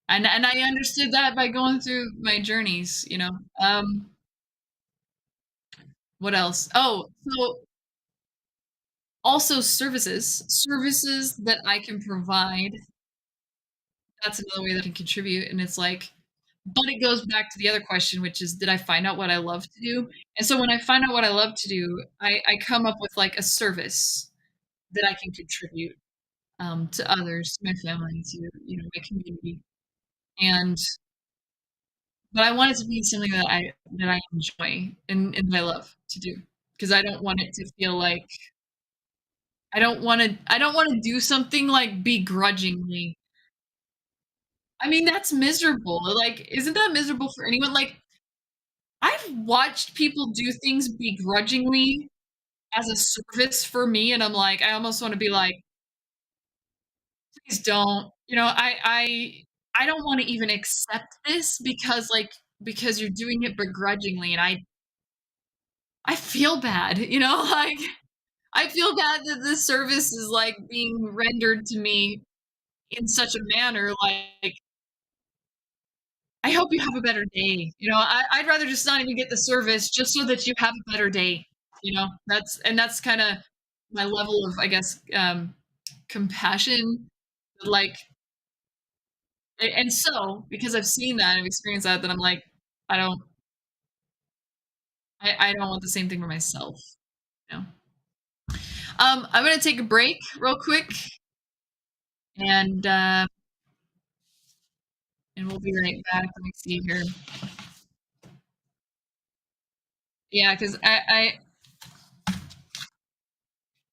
And I understood that by going through my journeys, you know. What else? Oh, so also services that I can provide, that's another way that I can contribute, and it's like but it goes back to the other question, which is, did I find out what I love to do? And so when I find out what I love to do, I come up with, like, a service that I can contribute, to others, to my family, to, you know, my community, and but I want it to be something that I enjoy and that I love to do, because I don't want it to feel like I don't wanna do something, like, begrudgingly. I mean, that's miserable, like, isn't that miserable for anyone? Like, I've watched people do things begrudgingly as a service for me, and I'm like, I almost wanna be like, "Please don't." You know, I don't wanna even accept this because, like because you're doing it begrudgingly, and I feel bad, you know, like, I feel bad that this service is, like, being rendered to me in such a manner, like, I hope you have a better day, you know, I'd rather just not even get the service just so that you have a better day, you know? That's kinda my level of, I guess, compassion, like and so, because I've seen that, I've experienced that, I'm like, I don't I don't want the same thing for myself, you know? I'm gonna take a break real quick, and, uh, and we'll be right back. Let me see here. Yeah, 'cause I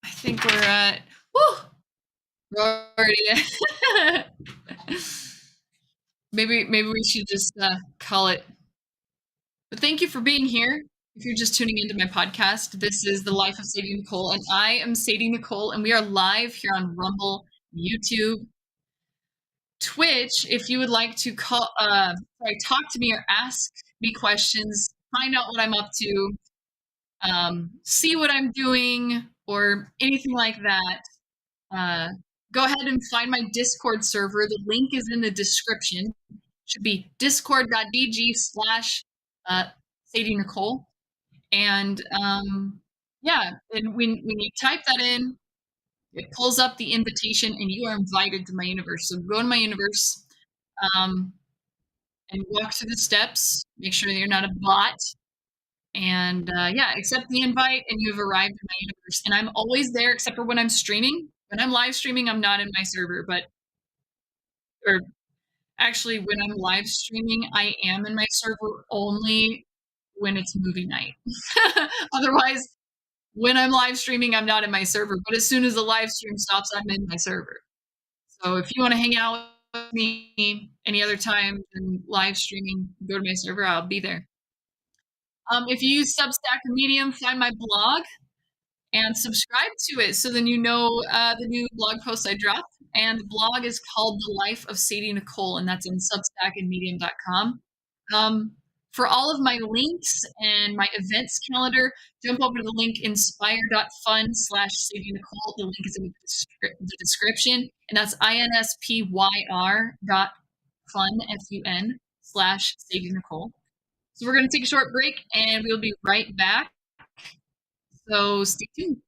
think we're at woo! We're already Maybe we should just call it. But thank you for being here. If you're just tuning into my podcast, this is The Life of Sadie Nichole, and I am Sadie Nichole, and we are live here on Rumble, YouTube, Twitch. If you would like to talk to me or ask me questions, find out what I'm up to, see what I'm doing, or anything like that, go ahead and find my Discord server. The link is in the description. It should be discord.gg/ Sadie Nichole. And yeah, and when you type that in, it pulls up the invitation and you are invited to my universe. So go to my universe and walk through the steps. Make sure that you're not a bot. And yeah, accept the invite and you've arrived in my universe. And I'm always there except for when I'm streaming. When I'm live streaming, I'm not in my server, or actually when I'm live streaming, I am in my server only when it's movie night. Otherwise, when I'm live streaming, I'm not in my server. But as soon as the live stream stops, I'm in my server. So if you want to hang out with me any other time than live streaming, go to my server. I'll be there. If you use Substack or Medium, find my blog and subscribe to it so then you know the new blog posts I drop. And the blog is called The Life of Sadie Nichole, and that's in Substack and Medium.com. For all of my links and my events calendar, jump over to the link inspire.fun/Sadie Nichole. The link is in the description, and that's inspyr.fun/Sadie Nichole. So we're going to take a short break, and we'll be right back. So stay tuned.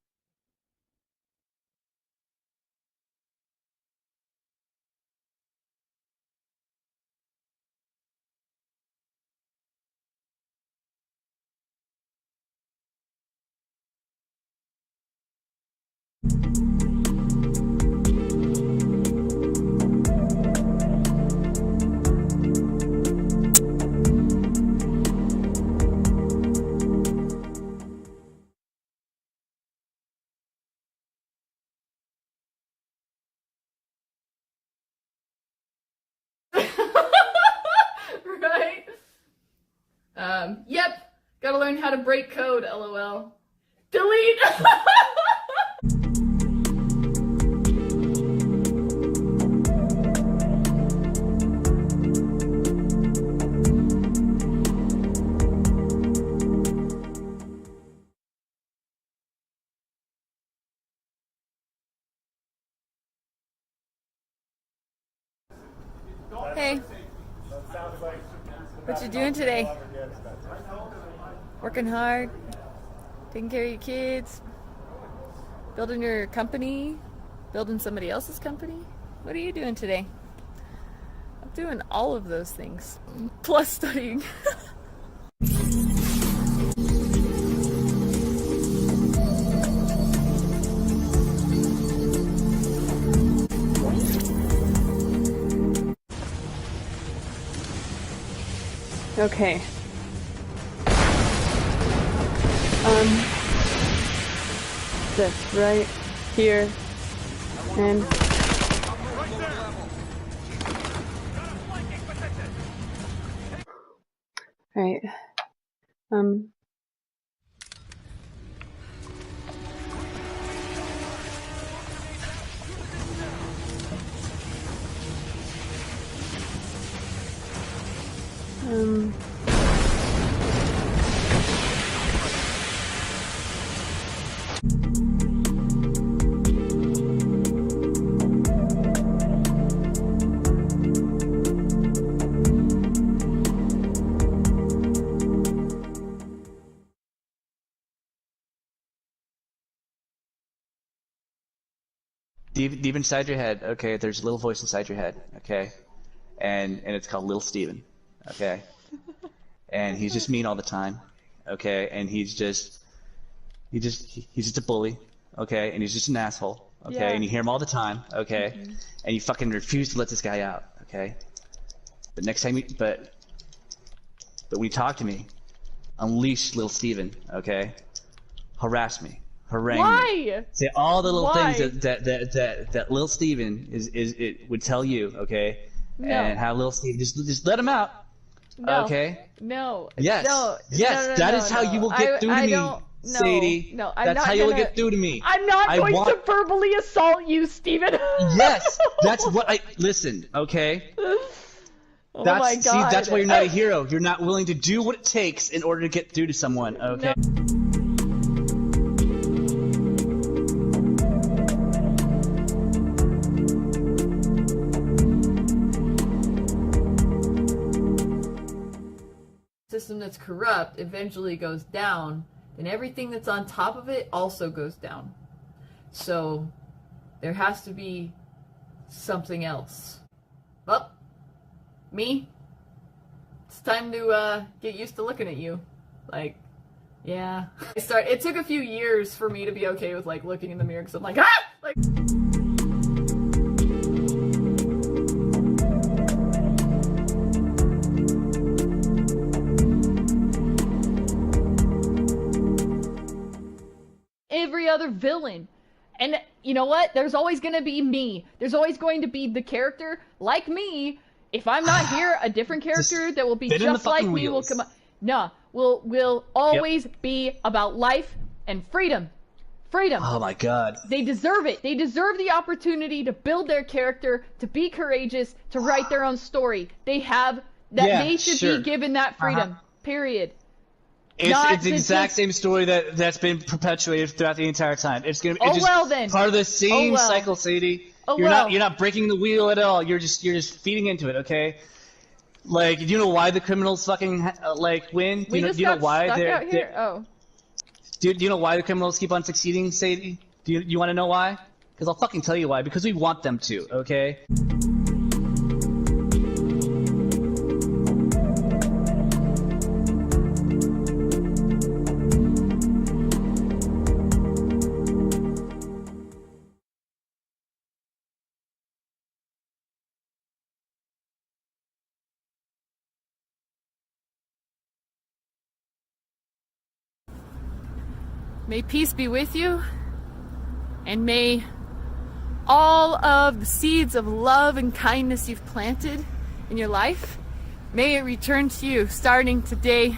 Right? Yep. Gotta learn how to break code, lol. Delete! Hey. What you doing today? Working hard? Taking care of your kids? Building your company? Building somebody else's company? What are you doing today? I'm doing all of those things. Plus studying. Okay. That's right here. And right. Deep inside your head, okay, there's a little voice inside your head, okay? And it's called Little Steven, okay? And he's just mean all the time, okay? And he's just a bully, okay? And he's just an asshole, okay? Yeah. And you hear him all the time, okay? Mm-hmm. And you fucking refuse to let this guy out, okay? But next time but when you talk to me, unleash Little Steven, okay? Harass me. Harangue me. Why? Say all the little Why? things that Little Steven would tell you, okay? and have little Steve just let him out. No. Okay. No. Yes. No. Yes. No, that is how you will get through to me, no, Sadie. No. I'm That's not how you will gonna, get through to me. I'm not going to verbally assault you, Steven. Yes. That's what I listen. Okay. Oh my God. See, that's why you're not a hero. You're not willing to do what it takes in order to get through to someone. Okay. No. System that's corrupt eventually goes down, then everything that's on top of it also goes down. So there has to be something else. Well, me, it's time to get used to looking at you. Like, yeah. It took a few years for me to be okay with like looking in the mirror because I'm like, ah! Like. Every other villain. And you know what? There's always going to be me. There's always going to be the character like me. If I'm not here, a different character that will be just like me will come up. Nah, will always be about life and freedom. Freedom. Oh my God. They deserve it. They deserve the opportunity to build their character, to be courageous, to write their own story. They have that. Yeah, they should be given that freedom. Period. It's the exact same story that's been perpetuated throughout the entire time. It's gonna. It's then. Part of the same cycle, Sadie. You're not breaking the wheel at all. You're just feeding into it. Okay. Like, do you know why the criminals fucking win? Do you know why they're? Do you know why the criminals keep on succeeding, Sadie? Do you want to know why? Because I'll fucking tell you why. Because we want them to. Okay. May peace be with you, and may all of the seeds of love and kindness you've planted in your life, may it return to you starting today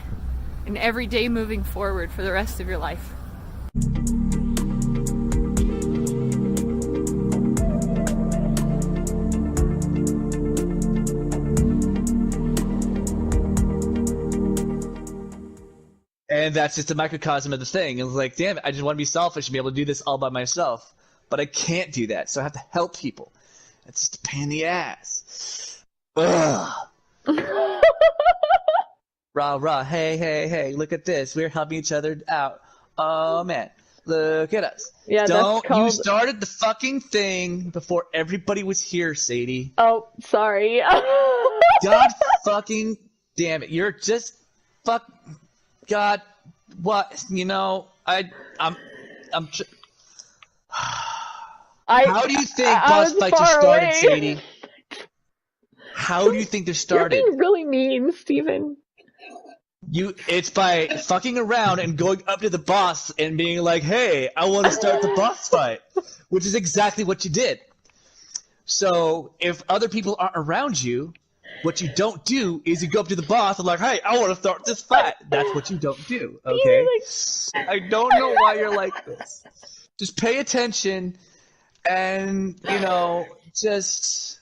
and every day moving forward for the rest of your life. And that's just a microcosm of the thing. It's like, damn it, I just want to be selfish and be able to do this all by myself. But I can't do that, so I have to help people. It's just a pain in the ass. Ugh. Rah, rah, hey, look at this. We're helping each other out. Oh, man, look at us. Yeah, You started the fucking thing before everybody was here, Sadie. Oh, sorry. God fucking damn it. You're just God, what? You know, I'm. How do you think boss fights are started, Sadie? How do you think they're started? You're being really mean, Steven. It's by fucking around and going up to the boss and being like, "Hey, I want to start the boss fight," which is exactly what you did. So if other people aren't around you, what you don't do is you go up to the boss and like, hey, I want to start this fight. That's what you don't do, okay? I don't know why you're like this. Just pay attention and, just...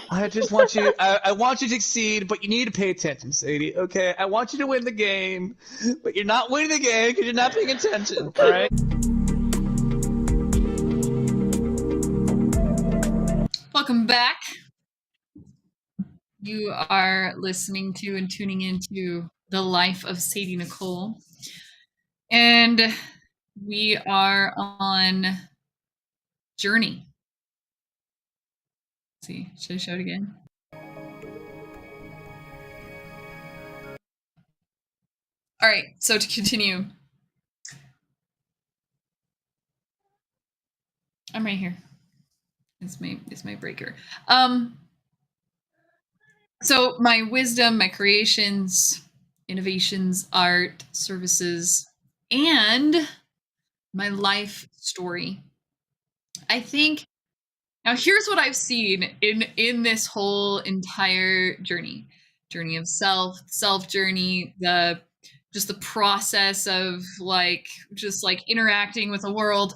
I just want you... I want you to succeed, but you need to pay attention, Sadie, okay? I want you to win the game, but you're not winning the game because you're not paying attention, all right? Welcome back. You are listening to and tuning into the life of Sadie Nichole. And we are on Journey. Let's see, should I show it again? All right, so to continue. I'm right here. It's my breaker. So my wisdom, my creations, innovations, art, services, and my life story. I think Now, here's what I've seen in this whole entire journey of self journey, the just the process of like just like interacting with the world,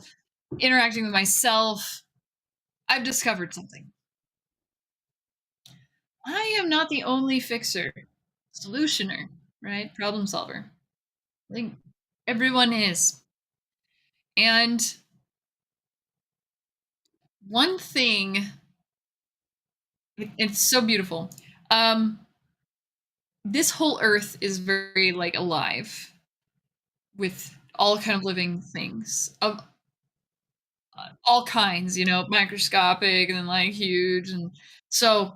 interacting with myself. I've discovered something. I am not the only fixer, solutioner, right? Problem solver. I think everyone is. And one thing, it's so beautiful. This whole earth is very like alive with all kind of living things of all kinds, you know, microscopic and then like huge. And so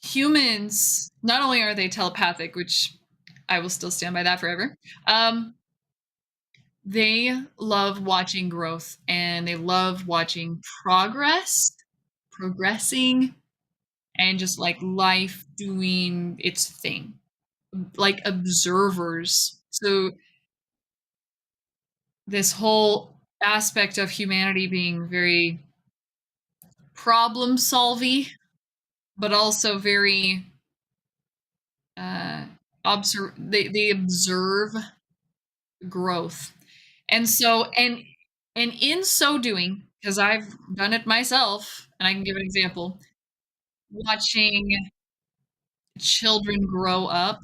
humans, not only are they telepathic, which I will still stand by that forever, they love watching growth and they love watching progressing, and just like life doing its thing, like observers. So this whole aspect of humanity being very problem solving, but also very they observe growth. And so and in so doing, because I've done it myself, and I can give an example, watching children grow up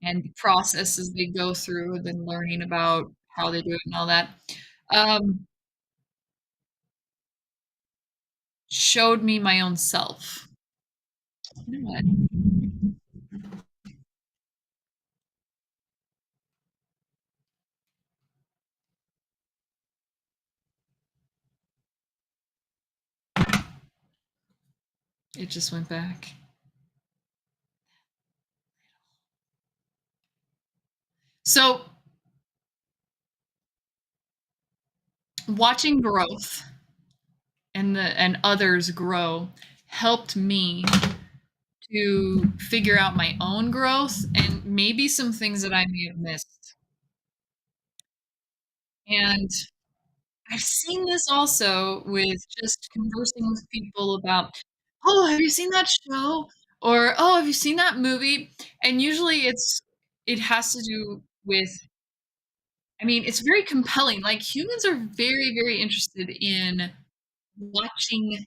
and the processes they go through, and then learning about how they do it and all that, showed me my own self. You know what? It just went back. So watching growth and others grow helped me to figure out my own growth and maybe some things that I may have missed. And I've seen this also with just conversing with people about, oh, have you seen that show? Or, oh, have you seen that movie? And usually it has to do with, I mean, it's very compelling. Like humans are very, very interested in watching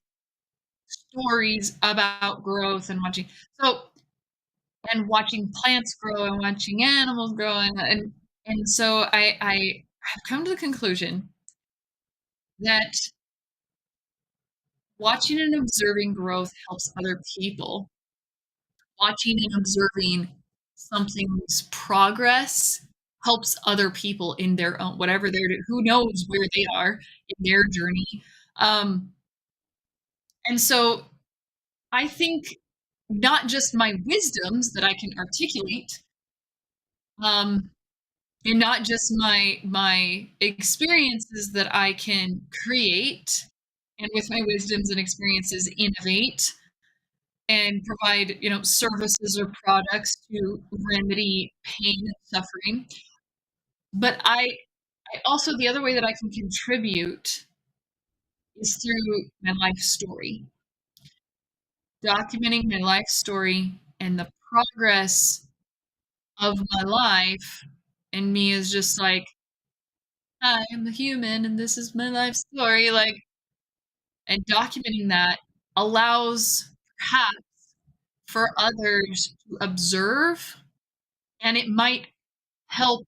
stories about growth and watching plants grow and watching animals grow, and so I have come to the conclusion that watching and observing growth helps other people. Watching and observing something's progress helps other people in their own, whatever they're doing, who knows where they are in their journey. And so I think not just my wisdoms that I can articulate, um, and not just my experiences that I can create, and with my wisdoms and experiences innovate and provide, you know, services or products to remedy pain and suffering. But I also, the other way that I can contribute is through my life story, documenting my life story and the progress of my life, and me is just like, I am a human and this is my life story, like, and documenting that allows perhaps for others to observe, and it might help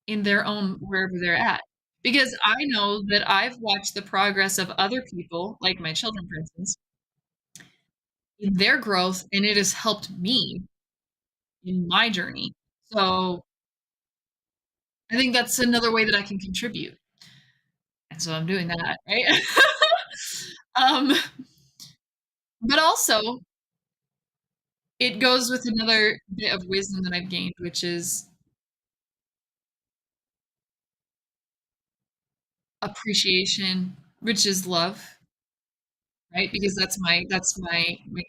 in their own wherever they're at. Because I know that I've watched the progress of other people, like my children, for instance, in their growth, and it has helped me in my journey. So I think that's another way that I can contribute. And so I'm doing that, right? um, but also, it goes with another bit of wisdom that I've gained, which is appreciation, which is love, right? Because that's my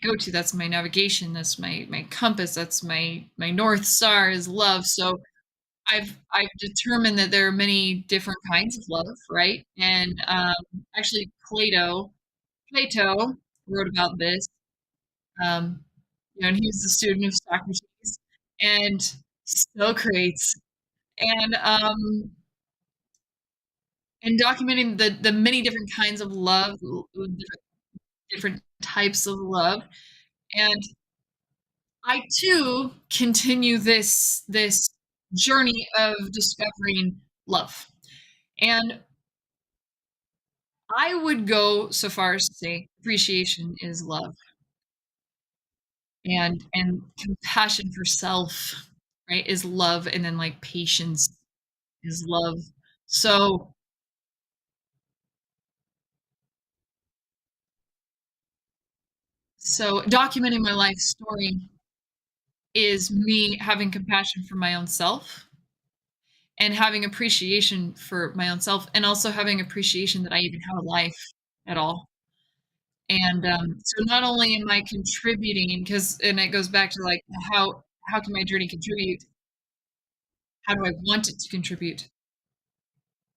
go-to, that's my navigation, that's my compass, that's my North Star is love. So I've determined that there are many different kinds of love, right? And actually, Plato wrote about this. And he was a student of Socrates and Socrates, and documenting the many different kinds of love, different types of love, and I too continue this journey of discovering love. And I would go so far as to say appreciation is love, and compassion for self, right, is love, and then like patience is love. So documenting my life story is me having compassion for my own self and having appreciation for my own self, and also having appreciation that I even have a life at all. And so not only am I contributing, and it goes back to like how can my journey contribute? How do I want it to contribute?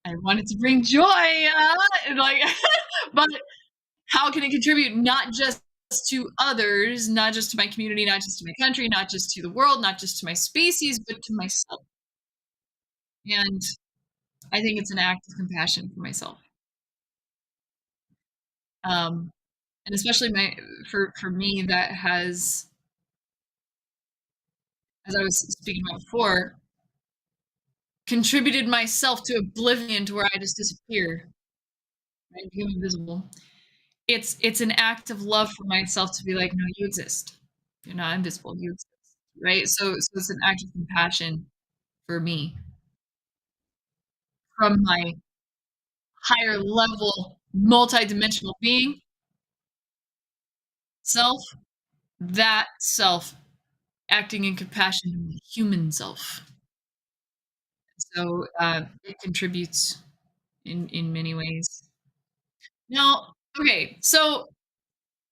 I want it to bring joy, and like, but how can it contribute not just to others, not just to my community, not just to my country, not just to the world, not just to my species, but to myself? And I think it's an act of compassion for myself. And especially for me, that has, as I was speaking about before, contributed myself to oblivion, to where I just disappear, right? Become invisible. It's an act of love for myself to be like, no, you exist. You're not invisible. You exist, right? So it's an act of compassion for me from my higher level, multidimensional being self. That self acting in compassion to my human self. So it contributes in many ways. Now, okay, so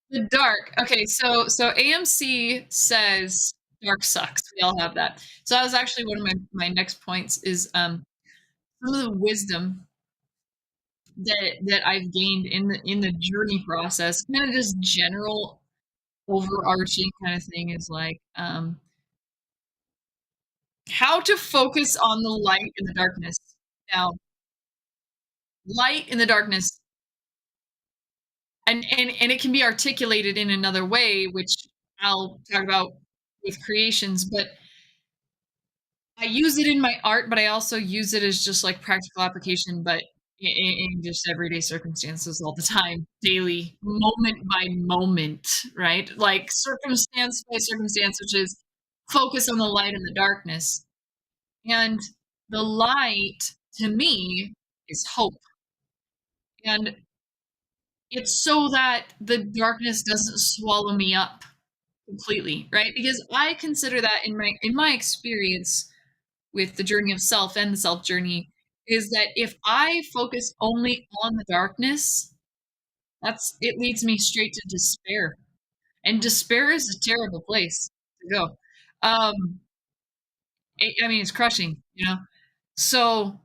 the dark. Okay, so AMC says dark sucks. We all have that. So that was actually one of my next points, is some of the wisdom that I've gained in the journey process, kind of just general overarching kind of thing, is like how to focus on the light in the darkness. Now, light in the darkness, and it can be articulated in another way, which I'll talk about with creations, but I use it in my art, but I also use it as just like practical application, but in just everyday circumstances all the time, daily, moment by moment, right? Like circumstance by circumstance, which is focus on the light and the darkness. And the light to me is hope. And it's so that the darkness doesn't swallow me up completely, right? Because I consider that in my experience with the journey of self and the self journey, is that if I focus only on the darkness, it leads me straight to despair. And despair is a terrible place to go. I mean, it's crushing, you know? So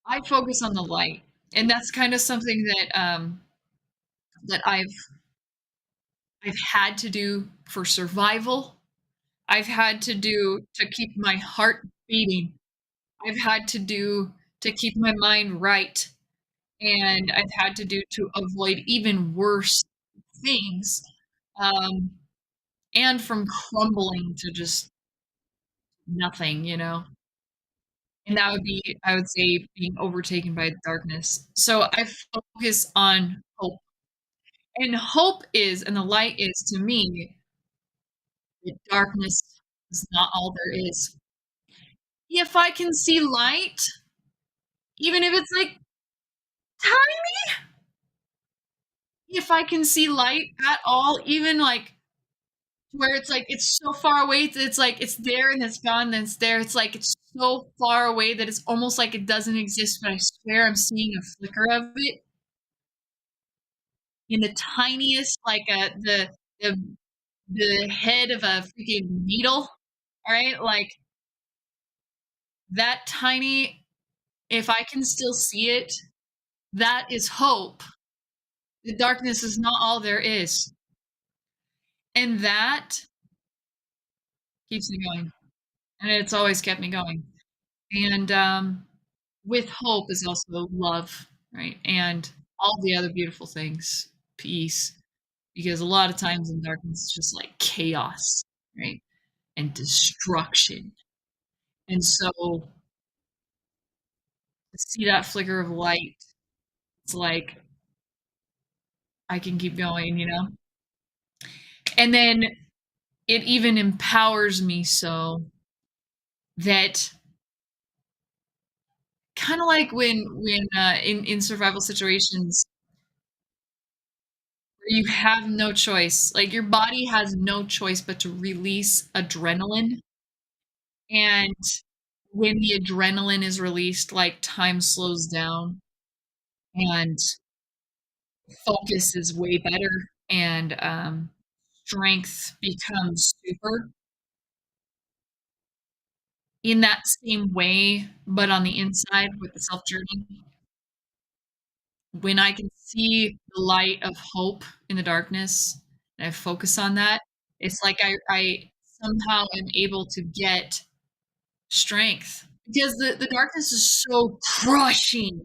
I focus on the light. And that's kind of something that I've had to do for survival. I've had to do to keep my heart beating. I've had to do to keep my mind right. And I've had to do to avoid even worse things, um, and from crumbling to just nothing, you know? And that would be, I would say, being overtaken by darkness. So I focus on hope. And hope is, and the light is to me, that darkness is not all there is. If I can see light, even if it's like tiny, if I can see light at all, even like where it's like it's so far away that it's like it's there and it's gone, then it's there. It's like it's so far away that it's almost like it doesn't exist, but I swear I'm seeing a flicker of it in the tiniest, like the the head of a freaking needle. All right, like that tiny, if I can still see it, that is hope. The darkness is not all there is. And that keeps me going. And it's always kept me going. And with hope is also love, right? And all the other beautiful things, peace. Because a lot of times in darkness, it's just like chaos, right? And destruction. And so to see that flicker of light, it's like I can keep going, you know? And then it even empowers me so that kind of like when in survival situations where you have no choice, like your body has no choice but to release adrenaline. And when the adrenaline is released, like time slows down and focus is way better and strength becomes super in that same way, but on the inside with the self journey. When I can see the light of hope in the darkness and I focus on that, it's like I somehow am able to get strength because the darkness is so crushing.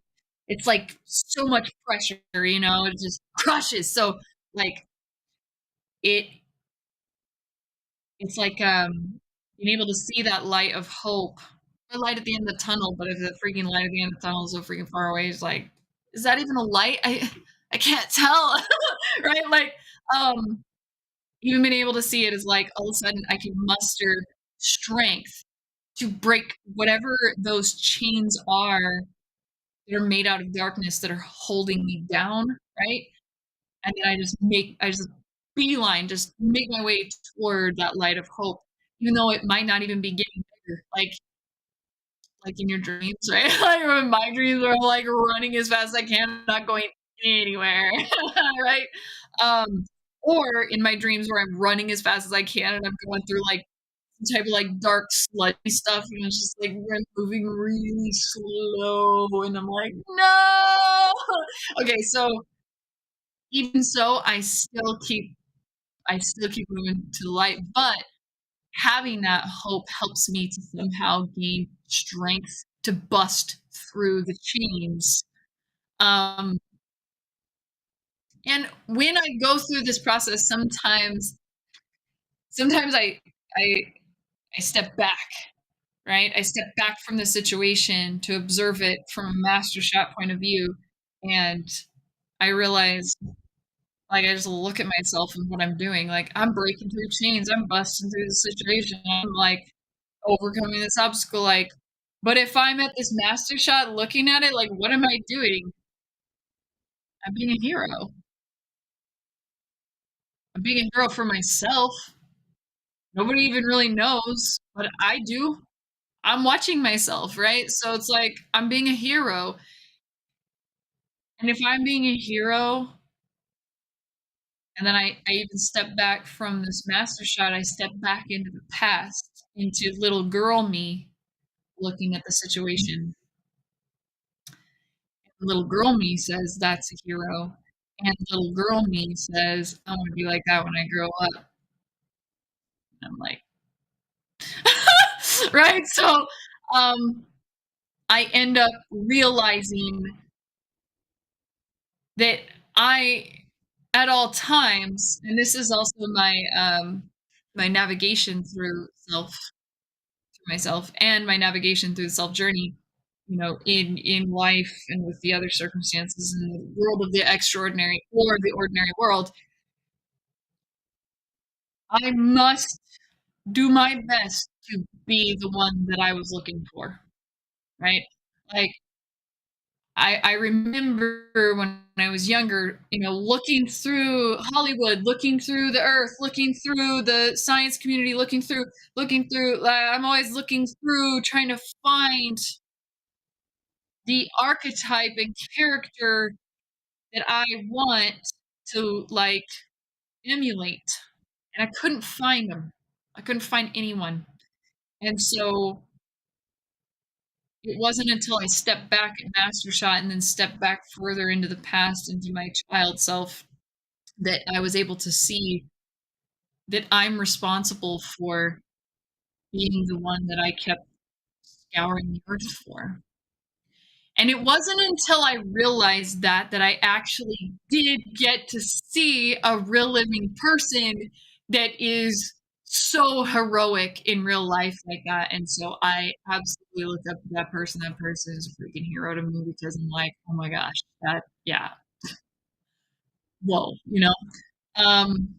It's like so much pressure, you know, it just crushes. So like it it's like being able to see that light of hope, the light at the end of the tunnel, but if the freaking light at the end of the tunnel is so freaking far away, it's like, is that even a light? I can't tell. Right? Like even being able to see it is like all of a sudden I can muster strength to break whatever those chains are that are made out of darkness that are holding me down, right? And then I just beeline, just make my way toward that light of hope, even though it might not even be getting bigger, like in your dreams, right? Like in my dreams where I'm like running as fast as I can, not going anywhere, right? Or in my dreams where I'm running as fast as I can and I'm going through like some type of like dark sludgy stuff and it's just like I'm moving really slow and I'm like, no. Okay, so even so, I still keep moving to the light, but having that hope helps me to somehow gain strength to bust through the chains. Um, and when I go through this process, sometimes I I step back, right? I step back from the situation to observe it from a master shot point of view, and I realize, like, I just look at myself and what I'm doing. Like, I'm breaking through chains. I'm busting through the situation. I'm like overcoming this obstacle. Like, but if I'm at this master shot looking at it, like, what am I doing? I'm being a hero. I'm being a hero for myself. Nobody even really knows, but I do. I'm watching myself, right? So it's like I'm being a hero. And if I'm being a hero, and then I even step back from this master shot, I step back into the past, into little girl me looking at the situation. Little girl me says that's a hero. And little girl me says, I want to be like that when I grow up. And I'm like, right? So I end up realizing that I, at all times, and this is also my navigation through myself and my navigation through the self journey, you know, in life and with the other circumstances in the world of the extraordinary or the ordinary world, I must do my best to be the one that I was looking for, right? Like I remember when I was younger, you know, looking through Hollywood, looking through the earth, looking through the science community, looking through, I'm always looking through trying to find the archetype and character that I want to like emulate. And I couldn't find them. I couldn't find anyone. And so it wasn't until I stepped back at Master Shot and then stepped back further into the past, into my child self, that I was able to see that I'm responsible for being the one that I kept scouring the earth for. And it wasn't until I realized that I actually did get to see a real living person that is so heroic in real life like that. And so I absolutely looked up to that person. That person is a freaking hero to me because I'm like, oh my gosh, yeah, whoa, Um,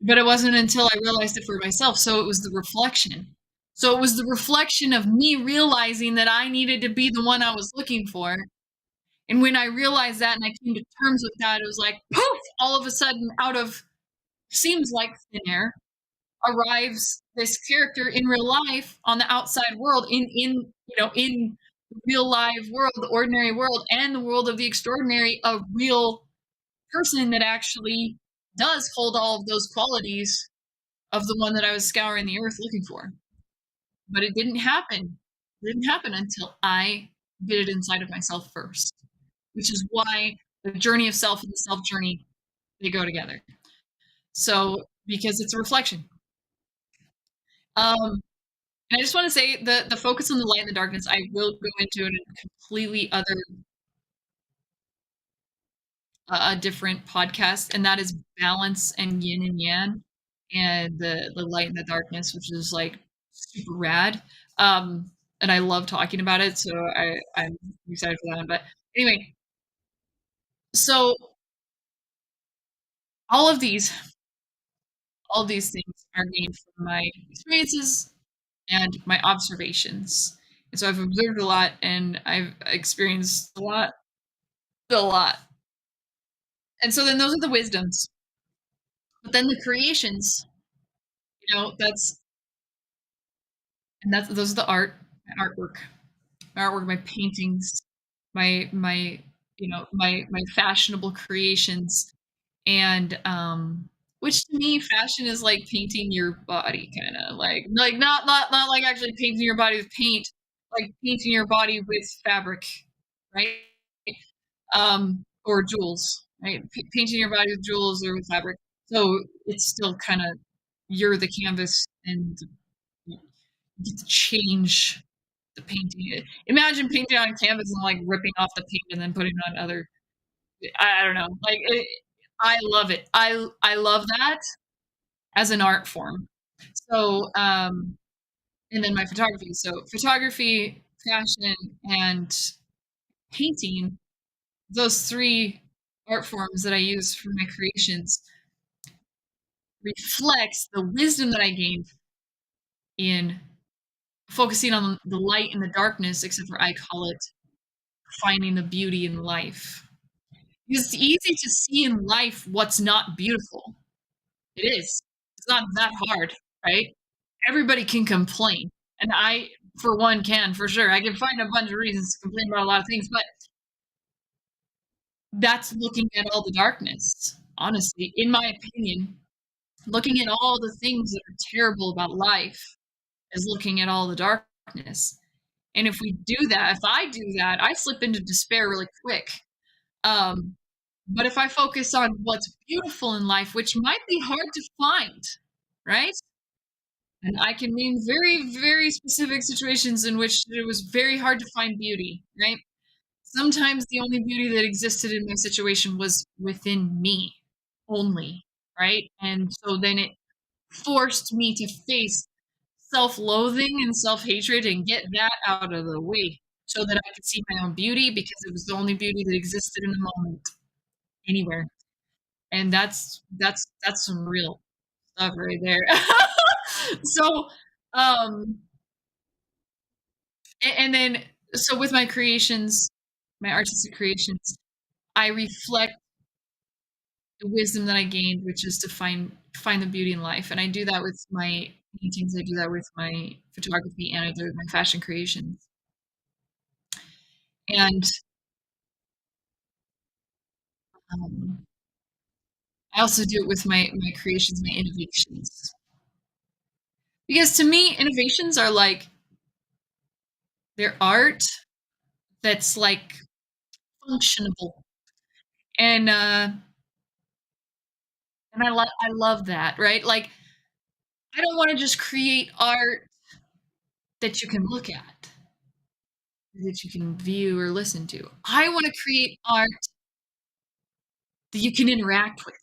but it wasn't until I realized it for myself. So it was the reflection. So it was the reflection of me realizing that I needed to be the one I was looking for. And when I realized that and I came to terms with that, it was like, poof, all of a sudden, out of seems like thin air, arrives this character in real life on the outside world, in real live world, the ordinary world, and the world of the extraordinary, a real person that actually does hold all of those qualities of the one that I was scouring the earth looking for. But it didn't happen. It didn't happen until I did it inside of myself first, which is why the journey of self and the self journey, they go together. So, because it's a reflection. And I just want to say the focus on the light and the darkness, I will go into in a completely other, a different podcast, and that is balance and yin and yang, and the light and the darkness, which is like super rad. And I love talking about it, so I'm excited for that one. But anyway, so all of these all of these things are gained from my experiences and my observations. And so I've observed a lot and I've experienced a lot. And so then those are the wisdoms. But then the creations, that's those are the my artwork, my paintings, my my fashionable creations. And which to me, fashion is like painting your body, kind of like not like actually painting your body with paint, like painting your body with fabric, right? Or jewels, right? Painting your body with jewels or with fabric. So it's still kind of, you're the canvas and you get to change the painting. Imagine painting on canvas and like ripping off the paint and then putting it on other. I don't know. I love it. I love that as an art form. So, and then my photography. So photography, fashion, and painting, those three art forms that I use for my creations reflects the wisdom that I gained in focusing on the light and the darkness, except for I call it finding the beauty in life. Because it's easy to see in life what's not beautiful. It is. It's not that hard, right? Everybody can complain. And I, for one, can for sure. I can find a bunch of reasons to complain about a lot of things, but that's looking at all the darkness. Honestly, in my opinion, looking at all the things that are terrible about life is looking at all the darkness. And if we do that, if I do that, I slip into despair really quick. But if I focus on what's beautiful in life, which might be hard to find, right? And I can name very, very specific situations in which it was very hard to find beauty, right? Sometimes the only beauty that existed in my situation was within me only, right? And so then it forced me to face self-loathing and self-hatred and get that out of the way so that I could see my own beauty, because it was the only beauty that existed in the moment anywhere. And that's some real stuff right there. So, um, and then so with my creations, my artistic creations, I reflect the wisdom that I gained, which is to find the beauty in life. And I do that with my paintings, I do that with my photography, and I do it with my fashion creations. And um, I also do it with my creations, my innovations. Because to me, innovations are like, they're art that's like functionable. And I love that, right? Like, I don't want to just create art that you can look at, that you can view or listen to. I want to create art that you can interact with,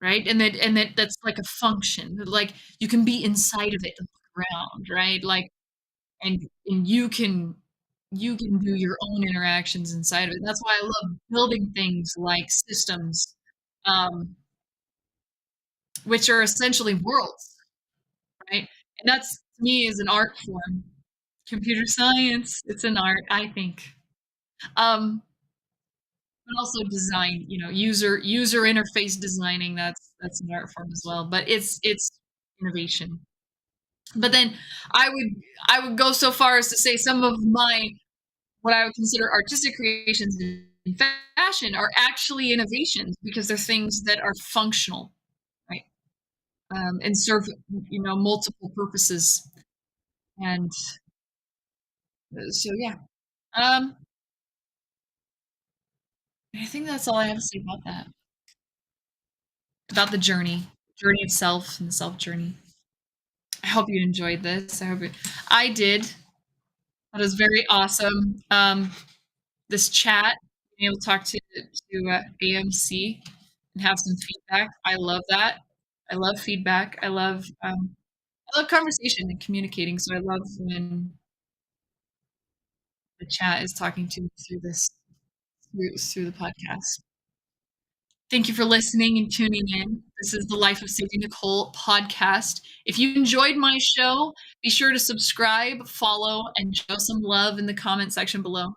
right? And that's like a function. Like you can be inside of it and look around, right? Like and you can do your own interactions inside of it. That's why I love building things like systems, um, which are essentially worlds, right? And that's to me is an art form. Computer science, it's an art, I think. But also design, user interface designing, that's an art form as well. But it's innovation. But then I would go so far as to say some of my what I would consider artistic creations in fashion are actually innovations because they're things that are functional, right? And serve multiple purposes. And so yeah, um, I think that's all I have to say about that. About the journey of self and the self journey. I hope you enjoyed this. I did. That was very awesome. This chat, being able to talk to AMC and have some feedback. I love that. I love feedback. I love conversation and communicating. So I love when the chat is talking to me through the podcast. Thank you for listening and tuning in. This is the Life of Sadie Nichole podcast. If you enjoyed my show, be sure to subscribe, follow, and show some love in the comment section below.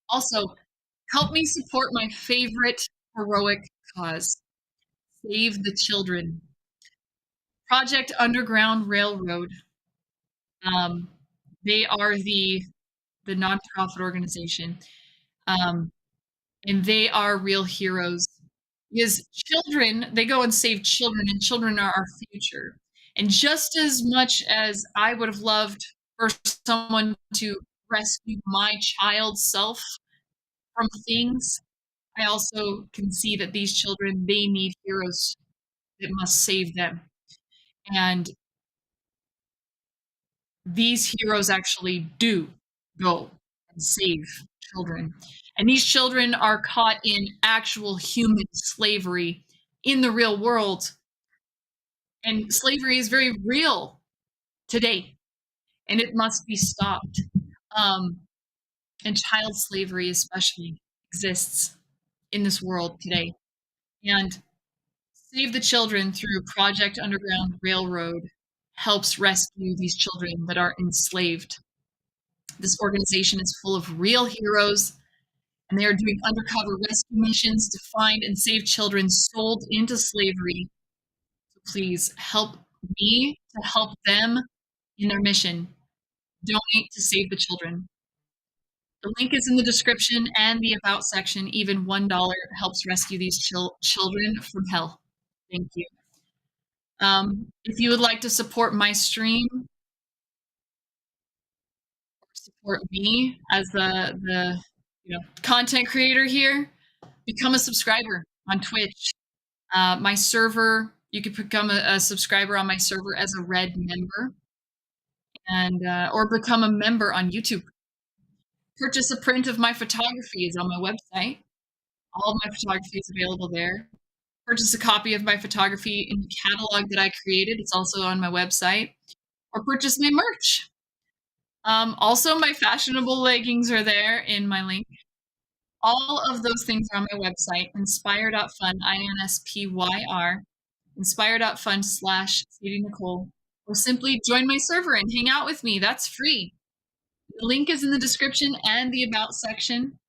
Also, help me support my favorite heroic cause, Save the Children. Project Underground Railroad. They are the nonprofit organization. And they are real heroes because children, they go and save children, and children are our future. And just as much as I would have loved for someone to rescue my child self from things, I also can see that these children, they need heroes that must save them. And these heroes actually do go and save children. And these children are caught in actual human slavery in the real world. And slavery is very real today, and it must be stopped. And child slavery, especially, exists in this world today. And Save the Children through Project Underground Railroad helps rescue these children that are enslaved. This organization is full of real heroes, and they are doing undercover rescue missions to find and save children sold into slavery. So please help me to help them in their mission. Donate to Save the Children. The link is in the description and the About section. Even $1 helps rescue these children from hell. Thank you. If you would like to support my stream, support me as the content creator here, become a subscriber on Twitch. My server, you could become a subscriber on my server as a red member, and or become a member on YouTube. Purchase a print of my photography is on my website. All of my photography is available there. Purchase a copy of my photography in the catalog that I created. It's also on my website. Or purchase my merch. Also, my fashionable leggings are there in my link. All of those things are on my website, inspire.fun, INSPYR, inspire.fun/Sadie Nichole, or simply join my server and hang out with me. That's free. The link is in the description and the About section.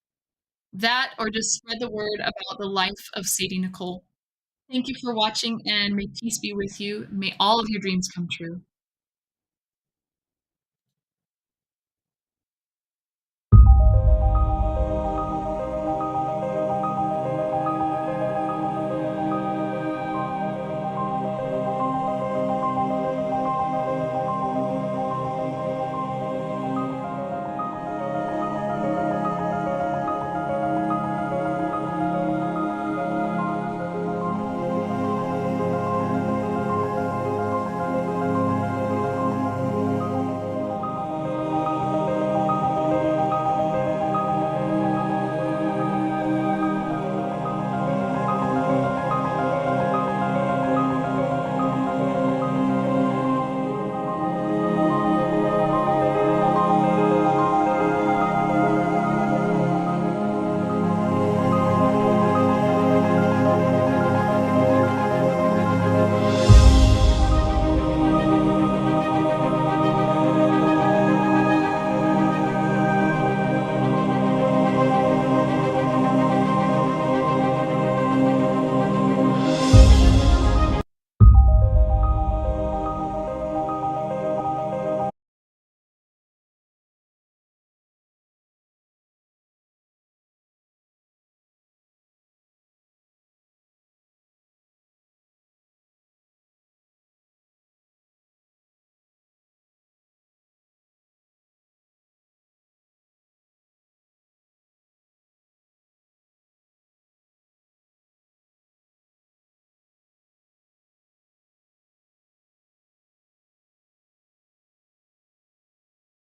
That, or just spread the word about the life of Sadie Nichole. Thank you for watching, and may peace be with you. May all of your dreams come true.